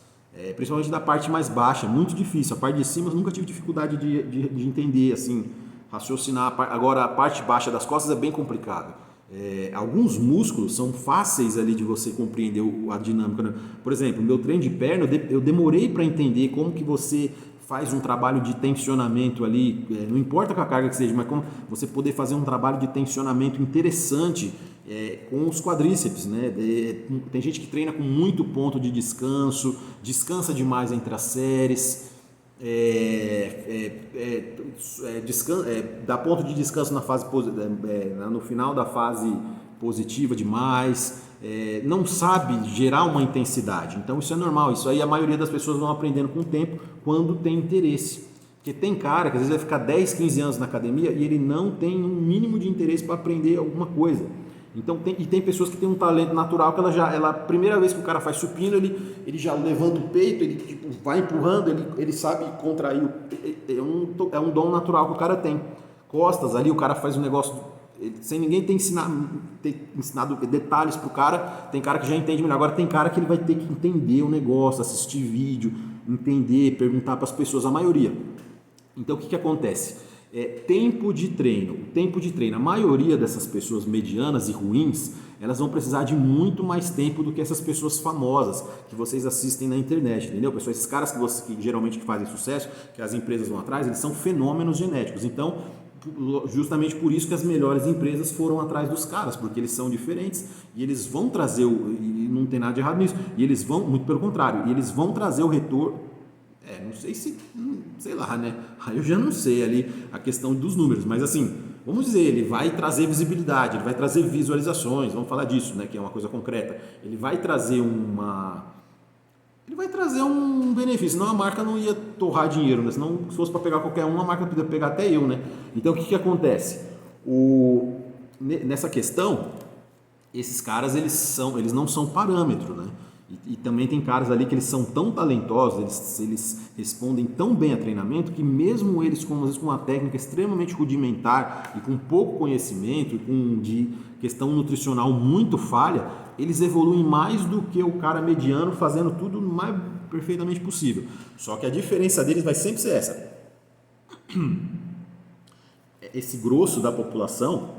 A: principalmente da parte mais baixa, muito difícil. A parte de cima eu nunca tive dificuldade de entender, assim, raciocinar. Agora a parte baixa das costas é bem complicado. Alguns músculos são fáceis ali de você compreender a dinâmica, né? Por exemplo, meu treino de perna eu demorei para entender como que você faz um trabalho de tensionamento ali, não importa com a carga que seja, mas como você poder fazer um trabalho de tensionamento interessante com os quadríceps, né? Tem gente que treina com muito ponto de descanso, descansa demais entre as séries, dá ponto de descanso no final da fase positiva demais, não sabe gerar uma intensidade. Então isso é normal, isso aí a maioria das pessoas vão aprendendo com o tempo quando tem interesse. Porque tem cara que às vezes vai ficar 10, 15 anos na academia e ele não tem um mínimo de interesse para aprender alguma coisa. Então tem pessoas que têm um talento natural que a primeira vez que o cara faz supino, ele já levanta o peito, ele vai empurrando, ele sabe contrair, é um dom natural que o cara tem. costas ali, o cara faz um negócio sem ninguém ter ensinado detalhes pro cara. Tem cara que já entende melhor. Agora tem cara que ele vai ter que entender o negócio, assistir vídeo, entender, perguntar para as pessoas, a maioria. Então o que acontece? Tempo de treino. O tempo de treino, a maioria dessas pessoas medianas e ruins, elas vão precisar de muito mais tempo do que essas pessoas famosas que vocês assistem na internet, entendeu? Pessoal, esses caras que geralmente fazem sucesso, que as empresas vão atrás, eles são fenômenos genéticos. Então, justamente por isso que as melhores empresas foram atrás dos caras, porque eles são diferentes e eles vão trazer, e não tem nada de errado nisso, e eles vão, muito pelo contrário, e eles vão trazer o retorno. Não sei se, sei lá, né? Aí eu já não sei ali a questão dos números, mas assim, vamos dizer, ele vai trazer visibilidade, ele vai trazer visualizações, vamos falar disso, né? Que é uma coisa concreta. Ele vai trazer um benefício, senão a marca não ia torrar dinheiro, né? Senão, se fosse para pegar qualquer um, a marca podia pegar até eu, né? Então, o que acontece? Nessa questão, esses caras, eles não são parâmetro, né? E também tem caras ali que eles são tão talentosos, eles respondem tão bem a treinamento que mesmo eles, às vezes, com uma técnica extremamente rudimentar e com pouco conhecimento, de questão nutricional muito falha, eles evoluem mais do que o cara mediano fazendo tudo o mais perfeitamente possível. Só que a diferença deles vai sempre ser essa. Esse grosso da população,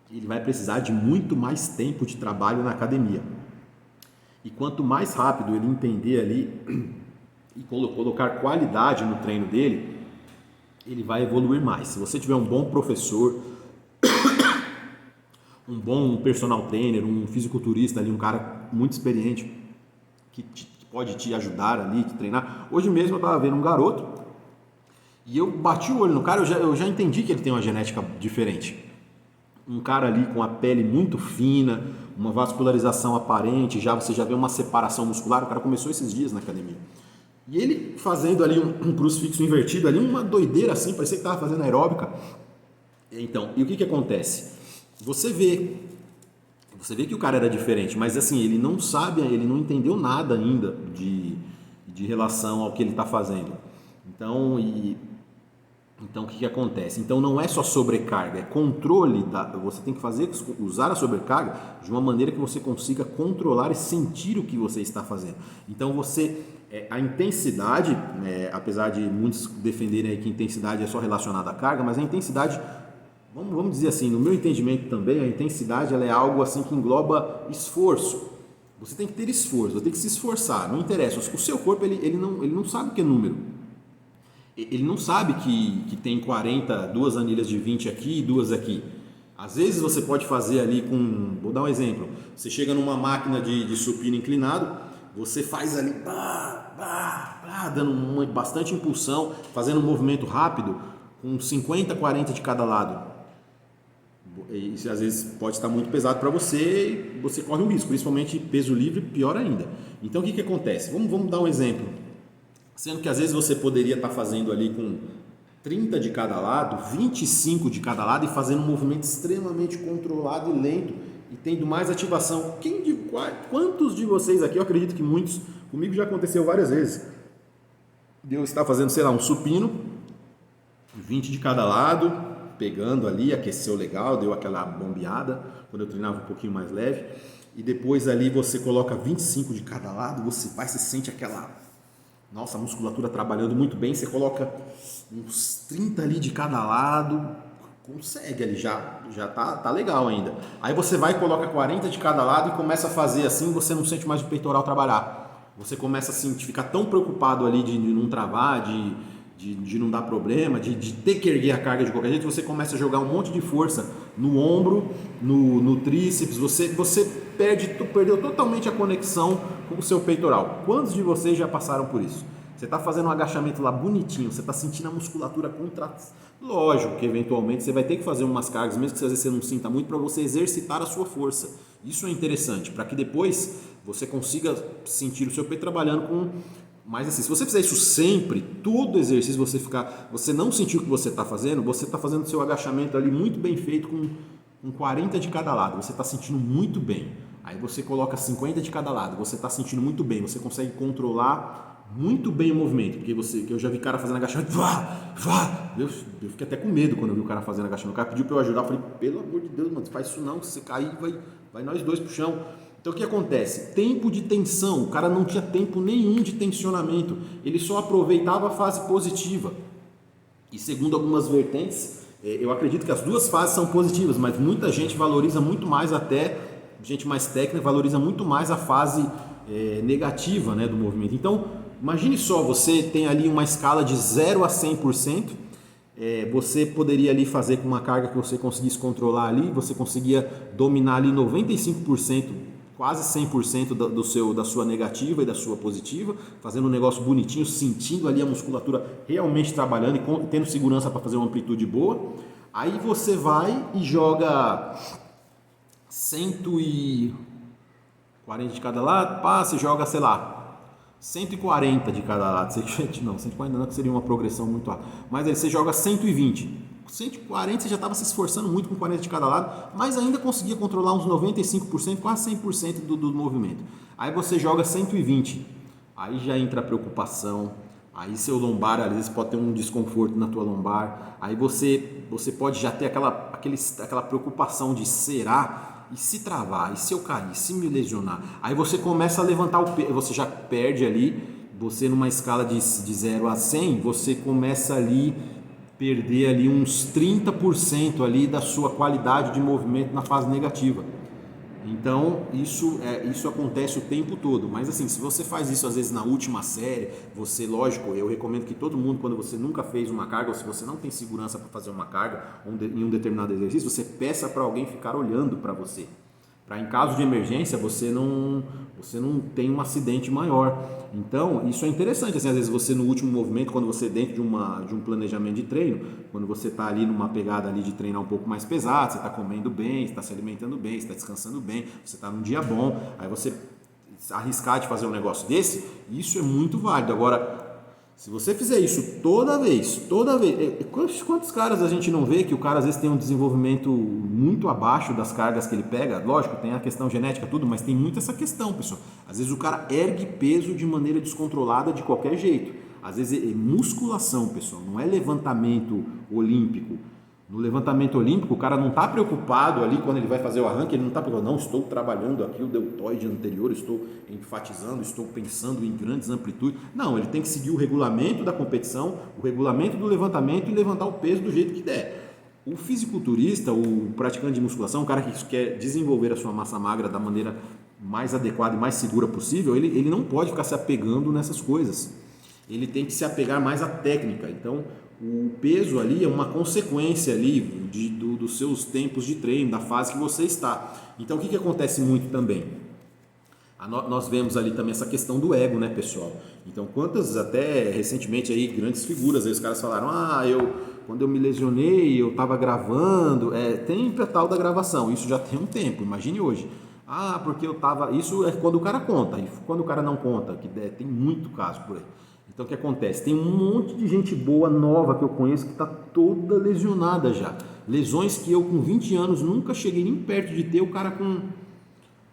A: ele vai precisar de muito mais tempo de trabalho na academia. E quanto mais rápido ele entender ali e colocar qualidade no treino dele, ele vai evoluir mais. Se você tiver um bom professor, um bom personal trainer, um fisiculturista ali, um cara muito experiente que pode te ajudar ali, te treinar. Hoje mesmo eu estava vendo um garoto e eu bati o olho no cara, eu já entendi que ele tem uma genética diferente. Um cara ali com a pele muito fina, uma vascularização aparente, você já vê uma separação muscular. O cara começou esses dias na academia. E ele fazendo ali um crucifixo invertido ali, uma doideira assim, parecia que estava fazendo aeróbica. Então, e o que acontece? Você vê que o cara era diferente, mas assim, ele não sabe, ele não entendeu nada ainda de relação ao que ele está fazendo. Então, o que acontece? Então não é só sobrecarga, é controle. Você tem que usar a sobrecarga de uma maneira que você consiga controlar e sentir o que você está fazendo. Então a intensidade, apesar de muitos defenderem aí que intensidade é só relacionada à carga, mas a intensidade, vamos dizer assim, no meu entendimento também, a intensidade ela é algo assim que engloba esforço. Você tem que ter esforço, você tem que se esforçar, não interessa. O seu corpo ele não sabe o que é número. Ele não sabe que tem 2 anilhas de 20 aqui e 2 aqui. Às vezes você pode fazer ali vou dar um exemplo, você chega numa máquina de supino inclinado, você faz ali, dando bastante impulsão, fazendo um movimento rápido, com 50, 40 de cada lado. Isso às vezes pode estar muito pesado para você e você corre um risco, principalmente peso livre, pior ainda. Então o que acontece? Vamos dar um exemplo. Sendo que às vezes você poderia estar fazendo ali com 30 de cada lado, 25 de cada lado e fazendo um movimento extremamente controlado e lento e tendo mais ativação. Quantos de vocês aqui, eu acredito que muitos, comigo já aconteceu várias vezes, de eu estar fazendo, sei lá, um supino, 20 de cada lado, pegando ali, aqueceu legal, deu aquela bombeada, quando eu treinava um pouquinho mais leve, e depois ali você coloca 25 de cada lado, você sente aquela... Nossa, a musculatura trabalhando muito bem, você coloca uns 30 ali de cada lado, consegue ali, já tá legal ainda. Aí você vai e coloca 40 de cada lado e começa a fazer assim, você não sente mais o peitoral trabalhar. Você começa a ficar tão preocupado ali de não travar, de não dar problema, de ter que erguer a carga de qualquer jeito, você começa a jogar um monte de força no ombro, no tríceps, você perdeu totalmente a conexão com o seu peitoral. Quantos de vocês já passaram por isso? Você está fazendo um agachamento lá bonitinho, você está sentindo a musculatura contração. Lógico que eventualmente você vai ter que fazer umas cargas, mesmo que às vezes você não sinta muito, para você exercitar a sua força. Isso é interessante, para que depois você consiga sentir o seu peito trabalhando com... Mas assim, se você fizer isso sempre, todo exercício você não sentir o que você está fazendo o seu agachamento ali muito bem feito com 40 de cada lado, você está sentindo muito bem. Aí você coloca 50 de cada lado, você está sentindo muito bem, você consegue controlar muito bem o movimento, porque que eu já vi cara fazendo agachamento, eu fiquei até com medo quando eu vi o cara fazendo agachamento. O cara pediu para eu ajudar, eu falei, pelo amor de Deus, mano, faz isso não, se você cair, vai nós dois pro chão. Então o que acontece? Tempo de tensão, o cara não tinha tempo nenhum de tensionamento, ele só aproveitava a fase positiva. E segundo algumas vertentes, eu acredito que as duas fases são positivas, mas muita gente valoriza muito mais, até gente mais técnica valoriza muito mais a fase negativa, né, do movimento. Então imagine só, você tem ali uma escala de 0 a 100%, você poderia ali fazer com uma carga que você conseguisse controlar ali, você conseguia dominar ali 95%, quase 100% da sua negativa e da sua positiva, fazendo um negócio bonitinho, sentindo ali a musculatura realmente trabalhando e tendo segurança para fazer uma amplitude boa. Aí você vai e joga 140 de cada lado, você joga, sei lá, 140 de cada lado. Não, 140 não, que seria uma progressão muito alta. Mas aí você joga 120. 140 você já estava se esforçando muito com 40 de cada lado, mas ainda conseguia controlar uns 95%, quase 100% do movimento. Aí você joga 120. Aí já entra a preocupação. Aí seu lombar, às vezes pode ter um desconforto na tua lombar. Aí você pode já ter aquela preocupação de será? E se travar, e se eu cair, e se me lesionar? Aí você começa a levantar o peso, você já perde ali, você numa escala de 0 a 100, você começa ali perder ali uns 30% ali da sua qualidade de movimento na fase negativa. Então isso acontece o tempo todo, mas assim, se você faz isso às vezes na última série, você, lógico, eu recomendo que todo mundo, quando você nunca fez uma carga, ou se você não tem segurança para fazer uma carga em um determinado exercício, você peça para alguém ficar olhando para você, para em caso de emergência você não tem um acidente maior. Então isso é interessante, assim, às vezes você no último movimento, quando você dentro de um planejamento de treino, quando você está ali numa pegada ali de treinar um pouco mais pesado, você está comendo bem, você está se alimentando bem, você está descansando bem, você está num dia bom, aí você arriscar de fazer um negócio desse, isso é muito válido. Agora, se você fizer isso toda vez, quantos caras a gente não vê que o cara às vezes tem um desenvolvimento muito abaixo das cargas que ele pega? Lógico, tem a questão genética, tudo, mas tem muito essa questão, pessoal. Às vezes o cara ergue peso de maneira descontrolada de qualquer jeito. Às vezes é musculação, pessoal, não é levantamento olímpico. No levantamento olímpico, o cara não está preocupado ali quando ele vai fazer o arranque, ele não está preocupado, não, estou trabalhando aqui o deltoide anterior, estou enfatizando, estou pensando em grandes amplitudes. Não, ele tem que seguir o regulamento da competição, o regulamento do levantamento e levantar o peso do jeito que der. O fisiculturista, o praticante de musculação, o cara que quer desenvolver a sua massa magra da maneira mais adequada e mais segura possível, ele não pode ficar se apegando nessas coisas. Ele tem que se apegar mais à técnica. Então, o peso ali é uma consequência ali dos seus tempos de treino, da fase que você está. Então, o que acontece muito também? Nós vemos ali também essa questão do ego, né, pessoal? Então, quantas até recentemente aí grandes figuras, aí os caras falaram, quando eu me lesionei, eu estava gravando, tem a tal da gravação, isso já tem um tempo, imagine hoje. Porque eu estava, isso é quando o cara conta, e quando o cara não conta, que tem muito caso por aí. Então o que acontece? Tem um monte de gente boa, nova, que eu conheço, que está toda lesionada já. Lesões que eu com 20 anos nunca cheguei nem perto de ter, o cara com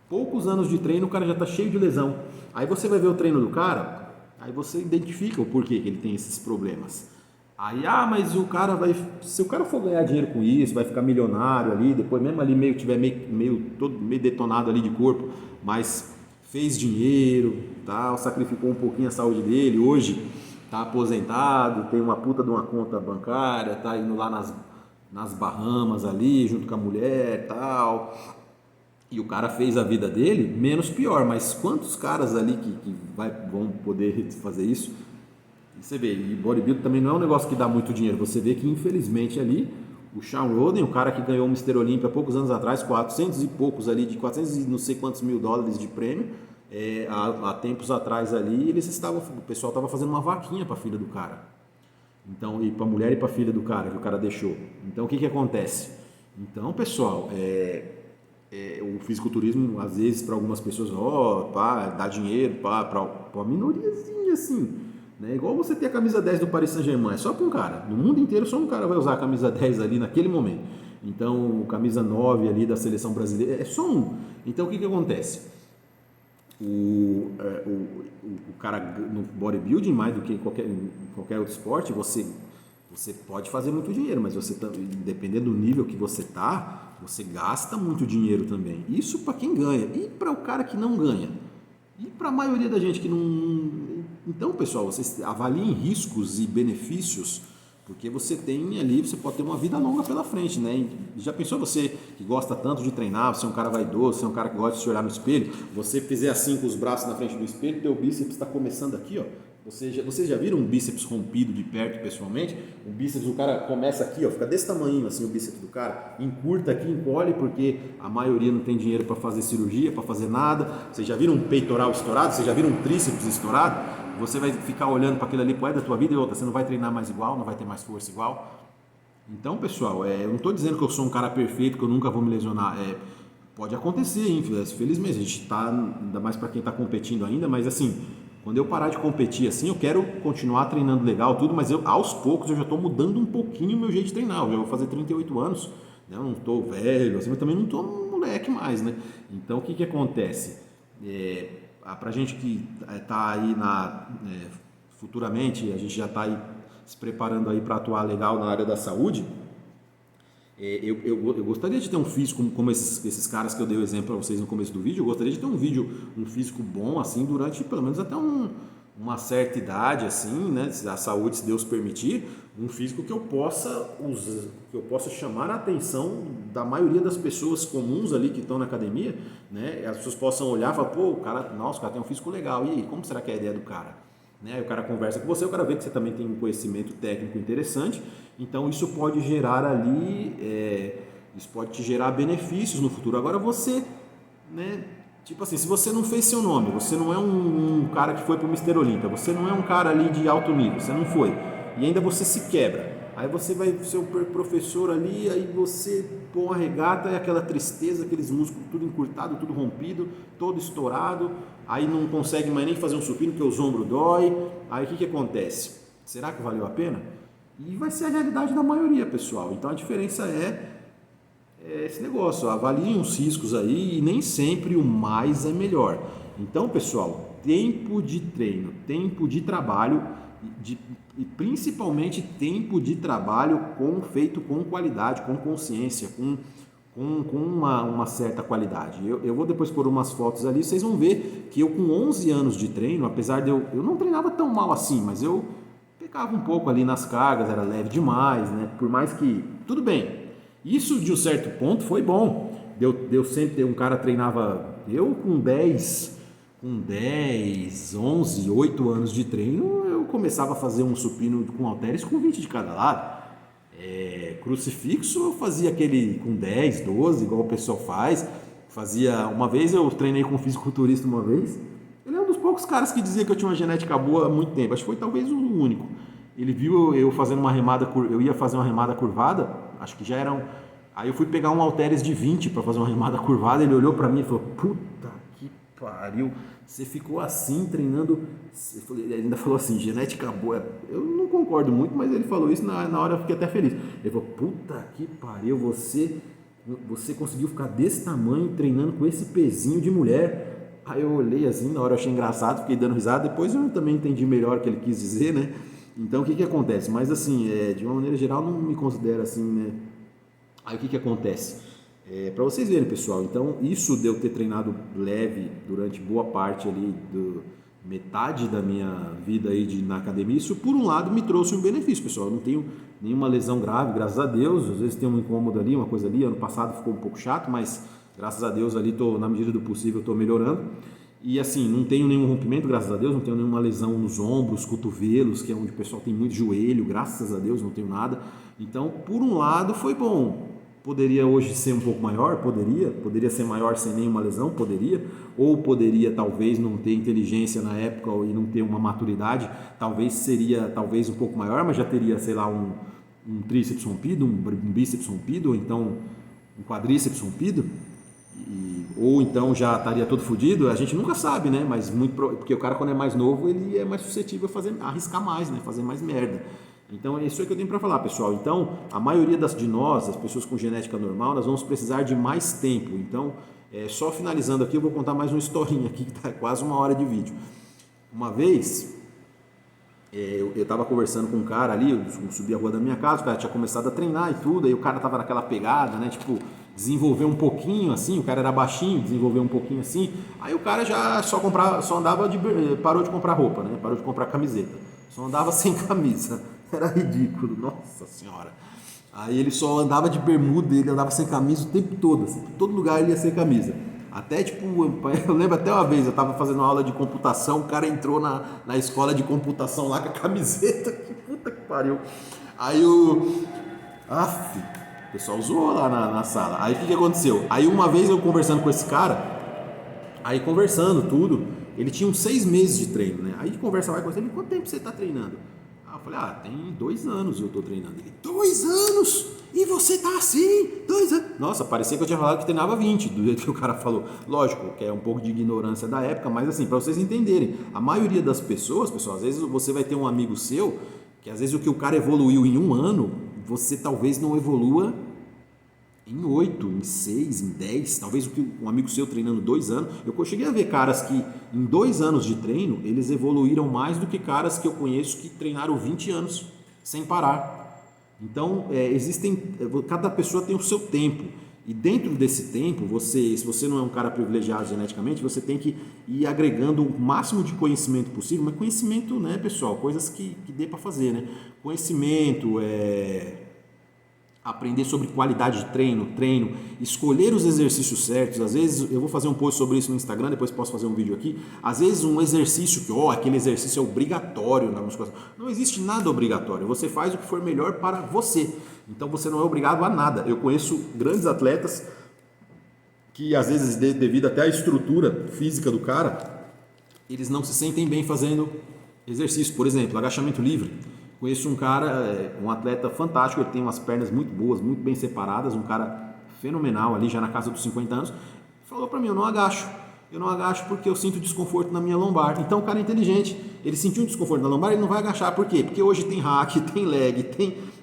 A: poucos anos de treino, o cara já está cheio de lesão. Aí você vai ver o treino do cara, aí você identifica o porquê que ele tem esses problemas. Aí, mas o cara se o cara for ganhar dinheiro com isso, vai ficar milionário ali, depois mesmo ali tiver meio detonado ali de corpo, mas fez dinheiro, sacrificou um pouquinho a saúde dele, hoje está aposentado, tem uma puta de uma conta bancária, está indo lá nas Bahamas ali, junto com a mulher, tal, e o cara fez a vida dele menos pior. Mas quantos caras ali que vão poder fazer isso? E você vê, e bodybuilding também não é um negócio que dá muito dinheiro, você vê que infelizmente ali o Sean Roden, o cara que ganhou o Mr. Olympia há poucos anos atrás, 400 e poucos ali, de 400 e não sei quantos mil dólares de prêmio, há tempos atrás ali, o pessoal estava fazendo uma vaquinha para a filha do cara. Então, e para a mulher e para a filha do cara, que o cara deixou. Então, o que acontece? Então, pessoal, o fisiculturismo, às vezes, para algumas pessoas, dá dinheiro para uma minoriazinha assim. Né? Igual você ter a camisa 10 do Paris Saint-Germain, é só para um cara. No mundo inteiro, só um cara vai usar a camisa 10 ali naquele momento. Então, camisa 9 ali da seleção brasileira, é só um. Então, o que acontece? o cara no bodybuilding, mais do que em qualquer outro esporte, você pode fazer muito dinheiro, mas você, dependendo do nível que você tá, você gasta muito dinheiro também. Isso para quem ganha. E para o cara que não ganha? E para a maioria da gente que não... Então, pessoal, vocês avaliem riscos e benefícios, porque você tem ali, você pode ter uma vida longa pela frente, né? Já pensou você que gosta tanto de treinar, você é um cara vaidoso, você é um cara que gosta de se olhar no espelho, você fizer assim com os braços na frente do espelho, teu bíceps está começando aqui, ó. Vocês já viram um bíceps rompido de perto pessoalmente? O bíceps do cara começa aqui, ó, fica desse tamanho assim o bíceps do cara, encurta aqui, encolhe, porque a maioria não tem dinheiro para fazer cirurgia, para fazer nada. Vocês já viram um peitoral estourado? Vocês já viram um tríceps estourado? Você vai ficar olhando para aquilo ali pro resto da tua vida e outra, você não vai treinar mais igual, não vai ter mais força igual. Então, pessoal, eu não estou dizendo que eu sou um cara perfeito, que eu nunca vou me lesionar. Pode acontecer, infelizmente, a gente está, ainda mais para quem está competindo ainda, mas assim, quando eu parar de competir assim, eu quero continuar treinando legal, tudo, mas aos poucos eu já estou mudando um pouquinho o meu jeito de treinar. Eu já vou fazer 38 anos, né? Eu não estou velho, assim, mas também não estou moleque mais, né? Então, o que acontece? Para a gente que está aí futuramente, a gente já está aí se preparando aí para atuar legal na área da saúde, eu gostaria de ter um físico como esses caras que eu dei o exemplo para vocês no começo do vídeo. Eu gostaria de ter um físico bom assim durante pelo menos até uma certa idade, assim, né? A saúde, se Deus permitir, um físico que eu possa usar, que eu possa chamar a atenção da maioria das pessoas comuns ali que estão na academia, né? As pessoas possam olhar e falar, pô, o cara tem um físico legal, e aí, como será que é a ideia do cara? Né? Aí o cara conversa com você, o cara vê que você também tem um conhecimento técnico interessante, então isso pode gerar ali, isso pode te gerar benefícios no futuro. Agora você, né? Tipo assim, se você não fez seu nome, você não é um cara que foi pro Mr. Olímpia, você não é um cara ali de alto nível, você não foi, e ainda você se quebra, aí você vai ser o professor ali, aí você põe uma regata e aquela tristeza, aqueles músculos tudo encurtado, tudo rompido, todo estourado, aí não consegue mais nem fazer um supino porque os ombros dói, aí o que acontece? Será que valeu a pena? E vai ser a realidade da maioria, pessoal. Então a diferença é esse negócio, avaliem os riscos aí, e nem sempre o mais é melhor. Então, pessoal, tempo de treino, tempo de trabalho e principalmente tempo de trabalho feito com qualidade, com consciência, com uma certa qualidade. Eu vou depois pôr umas fotos ali, vocês vão ver que eu com 11 anos de treino, apesar de eu não treinava tão mal assim, mas eu pecava um pouco ali nas cargas, era leve demais, né? Por mais que, tudo bem, isso de um certo ponto foi bom. Deu sempre ter um cara treinava, eu com 10, 11, 8 anos de treino, eu começava a fazer um supino com halteres com 20 de cada lado. Crucifixo eu fazia aquele com 10, 12, igual o pessoal faz. Uma vez eu treinei com um fisiculturista uma vez. Ele é um dos poucos caras que dizia que eu tinha uma genética boa há muito tempo. Acho que foi talvez o único. Ele viu eu fazendo uma remada, eu ia fazer uma remada curvada, acho que já eram. Aí eu fui pegar um halteres de 20 para fazer uma remada curvada, ele olhou para mim e falou: puta que pariu, você ficou assim treinando. Ele ainda falou assim: genética boa. Eu não concordo muito, mas ele falou isso, na hora eu fiquei até feliz. Ele falou: puta que pariu, você conseguiu ficar desse tamanho treinando com esse pezinho de mulher. Aí eu olhei assim, na hora eu achei engraçado, fiquei dando risada, depois eu também entendi melhor o que ele quis dizer, né? Então o que acontece? Mas assim, de uma maneira geral, não me considero assim, né? Aí o que acontece? Para vocês verem, pessoal, então isso de eu ter treinado leve durante boa parte ali, metade da minha vida aí na academia, isso por um lado me trouxe um benefício, pessoal. Eu não tenho nenhuma lesão grave, graças a Deus. Às vezes tem um incômodo ali, uma coisa ali, ano passado ficou um pouco chato, mas graças a Deus ali, na medida do possível, estou melhorando. E assim, não tenho nenhum rompimento, graças a Deus, não tenho nenhuma lesão nos ombros, cotovelos, que é onde o pessoal tem muito joelho, graças a Deus não tenho nada. Então, por um lado, foi bom. Poderia hoje ser um pouco maior? Poderia ser maior sem nenhuma lesão? Poderia. Ou poderia talvez não ter inteligência na época e não ter uma maturidade, seria um pouco maior, mas já teria, sei lá, um tríceps rompido, um bíceps rompido, ou então um quadríceps rompido. Ou então já estaria todo fodido, a gente nunca sabe, né? Mas porque o cara, quando é mais novo, ele é mais suscetível a arriscar mais, né? Fazer mais merda. Então é isso aí que eu tenho para falar, pessoal. Então, a maioria de nós, as pessoas com genética normal, nós vamos precisar de mais tempo. Então, Só finalizando aqui, eu vou contar mais uma historinha aqui, que está quase 1 hora de vídeo. Uma vez, eu estava conversando com um cara ali, eu subi a rua da minha casa, o cara tinha começado a treinar e tudo, aí o cara tava naquela pegada, né, tipo, desenvolver um pouquinho assim, o cara era baixinho, desenvolver um pouquinho assim, aí o cara já só andava parou de comprar roupa, né, parou de comprar camiseta, só andava sem camisa, era ridículo, nossa senhora. Aí ele só andava de bermuda, ele andava sem camisa o tempo todo, assim, em todo lugar ele ia sem camisa. Até tipo, eu lembro até uma vez, eu tava fazendo uma aula de computação, o cara entrou na escola de computação lá com a camiseta, que puta que pariu. Aí o pessoal zoou lá na sala. Aí o que aconteceu? Aí uma vez eu conversando com esse cara, aí conversando tudo, ele tinha uns 6 meses de treino, né? Aí conversa vai com ele, quanto tempo você tá treinando? Aí eu falei, tem 2 anos eu tô treinando. Ele, 2 anos? E você tá assim? 2 anos? Nossa, parecia que eu tinha falado que treinava 20, do jeito que o cara falou. Lógico, que é um pouco de ignorância da época, mas assim, para vocês entenderem, a maioria das pessoas, pessoal, às vezes você vai ter um amigo seu, que às vezes o que o cara evoluiu em 1 ano, você talvez não evolua em 8, em 6, em 10, talvez um amigo seu treinando 2 anos. Eu cheguei a ver caras que em 2 anos de treino, eles evoluíram mais do que caras que eu conheço que treinaram 20 anos sem parar. Então, cada pessoa tem o seu tempo. E dentro desse tempo, se você não é um cara privilegiado geneticamente, você tem que ir agregando o máximo de conhecimento possível, mas conhecimento, né, pessoal, coisas que dê para fazer, né? Conhecimento, aprender sobre qualidade de treino, escolher os exercícios certos. Às vezes, eu vou fazer um post sobre isso no Instagram, depois posso fazer um vídeo aqui. Às vezes um exercício aquele exercício é obrigatório na musculação. Não existe nada obrigatório, você faz o que for melhor para você. Então você não é obrigado a nada. Eu conheço grandes atletas que às vezes, devido até à estrutura física do cara, eles não se sentem bem fazendo exercício. Por exemplo, agachamento livre. Conheço um cara, um atleta fantástico, ele tem umas pernas muito boas, muito bem separadas, um cara fenomenal ali, já na casa dos 50 anos, falou para mim, eu não agacho porque eu sinto desconforto na minha lombar. Então o cara é inteligente, ele sentiu um desconforto na lombar, ele não vai agachar, por quê? Porque hoje tem hack, tem leg,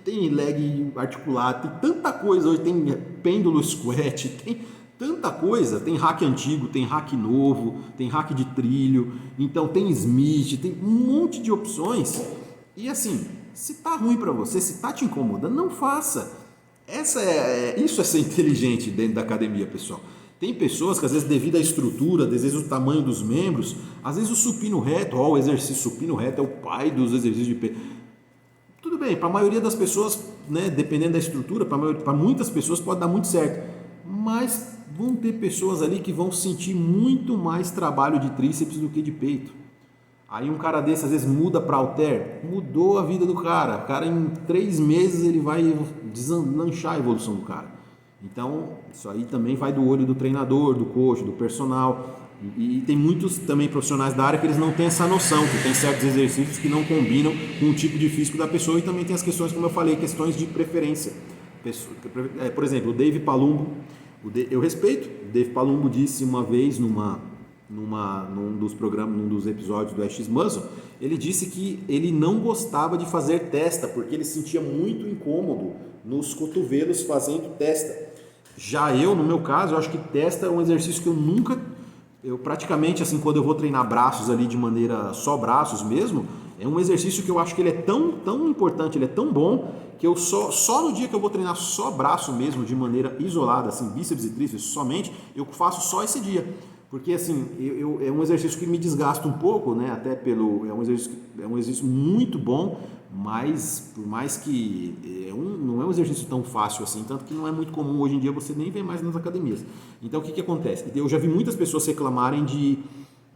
A: tem leg articulado, tem tanta coisa, hoje tem pêndulo squat, tem tanta coisa, tem hack antigo, tem hack novo, tem hack de trilho, então tem Smith, tem um monte de opções. E assim, se tá ruim para você, se tá te incomodando, não faça. Isso é ser inteligente dentro da academia, pessoal. Tem pessoas que às vezes devido à estrutura, às vezes o tamanho dos membros, às vezes o supino reto, o exercício supino reto é o pai dos exercícios de peso. Tudo bem, para a maioria das pessoas, né, dependendo da estrutura, para muitas pessoas pode dar muito certo. Mas vão ter pessoas ali que vão sentir muito mais trabalho de tríceps do que de peito. Aí um cara desse às vezes muda para halter, mudou a vida do cara. O cara em 3 meses ele vai deslanchar a evolução do cara. Então isso aí também vai do olho do treinador, do coach, do personal. E tem muitos também profissionais da área que eles não têm essa noção, que tem certos exercícios que não combinam com o tipo de físico da pessoa e também tem as questões, como eu falei, questões de preferência. Por exemplo, o Dave Palumbo, eu respeito, o Dave Palumbo disse uma vez num dos programas, num dos episódios do X-Muscle, ele disse que ele não gostava de fazer testa, porque ele sentia muito incômodo nos cotovelos fazendo testa. Já no meu caso, eu acho que testa é um exercício que eu praticamente, assim, quando eu vou treinar braços ali de maneira só braços mesmo, é um exercício que eu acho que ele é tão importante, ele é tão bom, que eu só no dia que eu vou treinar só braço mesmo, de maneira isolada, assim, bíceps e tríceps somente, eu faço só esse dia. Porque assim, é um exercício que me desgasta um pouco, né? É um exercício muito bom, mas por mais que não é um exercício tão fácil assim, tanto que não é muito comum hoje em dia, você nem vê mais nas academias. Então o que acontece? Eu já vi muitas pessoas reclamarem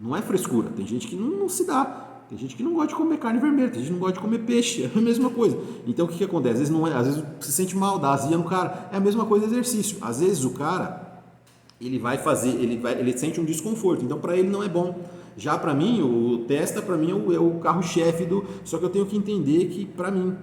A: não é frescura, tem gente que não se dá, tem gente que não gosta de comer carne vermelha, tem gente que não gosta de comer peixe, é a mesma coisa. Então o que acontece? Às vezes se sente mal, dá azia no cara, é a mesma coisa exercício. Às vezes o cara ele sente um desconforto, então para ele não é bom. Já para mim, o testa para mim é o carro-chefe só que eu tenho que entender que para mim,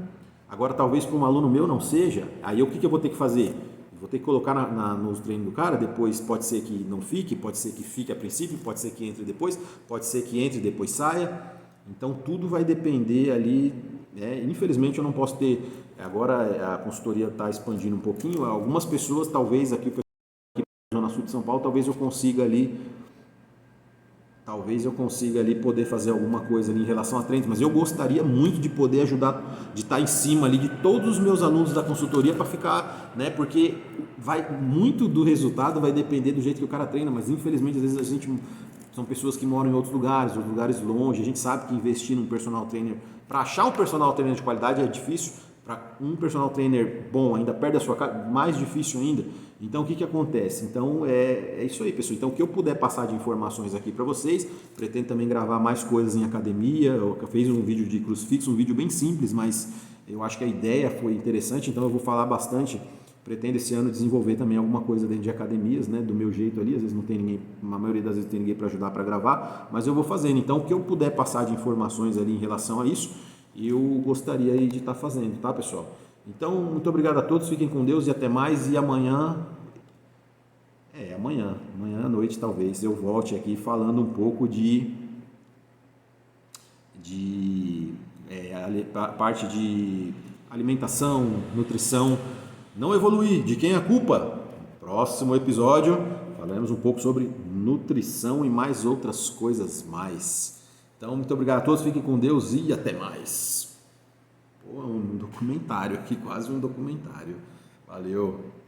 A: agora talvez para um aluno meu não seja, aí o que eu vou ter que fazer? Vou ter que colocar nos treinos do cara, depois pode ser que não fique, pode ser que fique a princípio, pode ser que entre depois, pode ser que entre e depois saia, então tudo vai depender ali, né? Infelizmente eu não posso ter, agora a consultoria está expandindo um pouquinho, algumas pessoas talvez aqui na Sul de São Paulo, talvez eu consiga ali poder fazer alguma coisa ali em relação a treinos, mas eu gostaria muito de poder ajudar, de estar em cima ali de todos os meus alunos da consultoria para ficar, né, porque muito do resultado vai depender do jeito que o cara treina, mas infelizmente às vezes são pessoas que moram em outros lugares longe, a gente sabe que investir num personal trainer, para achar um personal trainer de qualidade é difícil, para um personal trainer bom ainda perde a sua casa, mais difícil ainda. Então o que acontece? Então é isso aí, pessoal. Então o que eu puder passar de informações aqui para vocês, pretendo também gravar mais coisas em academia. Eu fiz um vídeo de crucifixo, um vídeo bem simples, mas eu acho que a ideia foi interessante, então eu vou falar bastante. Pretendo esse ano desenvolver também alguma coisa dentro de academias, né, do meu jeito ali. Às vezes não tem ninguém, na maioria das vezes tem ninguém para ajudar para gravar, mas eu vou fazendo. Então o que eu puder passar de informações ali em relação a isso, eu gostaria de estar fazendo, tá, pessoal? Então, muito obrigado a todos, fiquem com Deus e até mais. E amanhã à noite talvez eu volte aqui falando um pouco a parte de alimentação, nutrição. Não evoluir, de quem é a culpa? Próximo episódio falaremos um pouco sobre nutrição e mais outras coisas mais. Então, muito obrigado a todos, fiquem com Deus e até mais. Pô, um documentário aqui, quase um documentário. Valeu!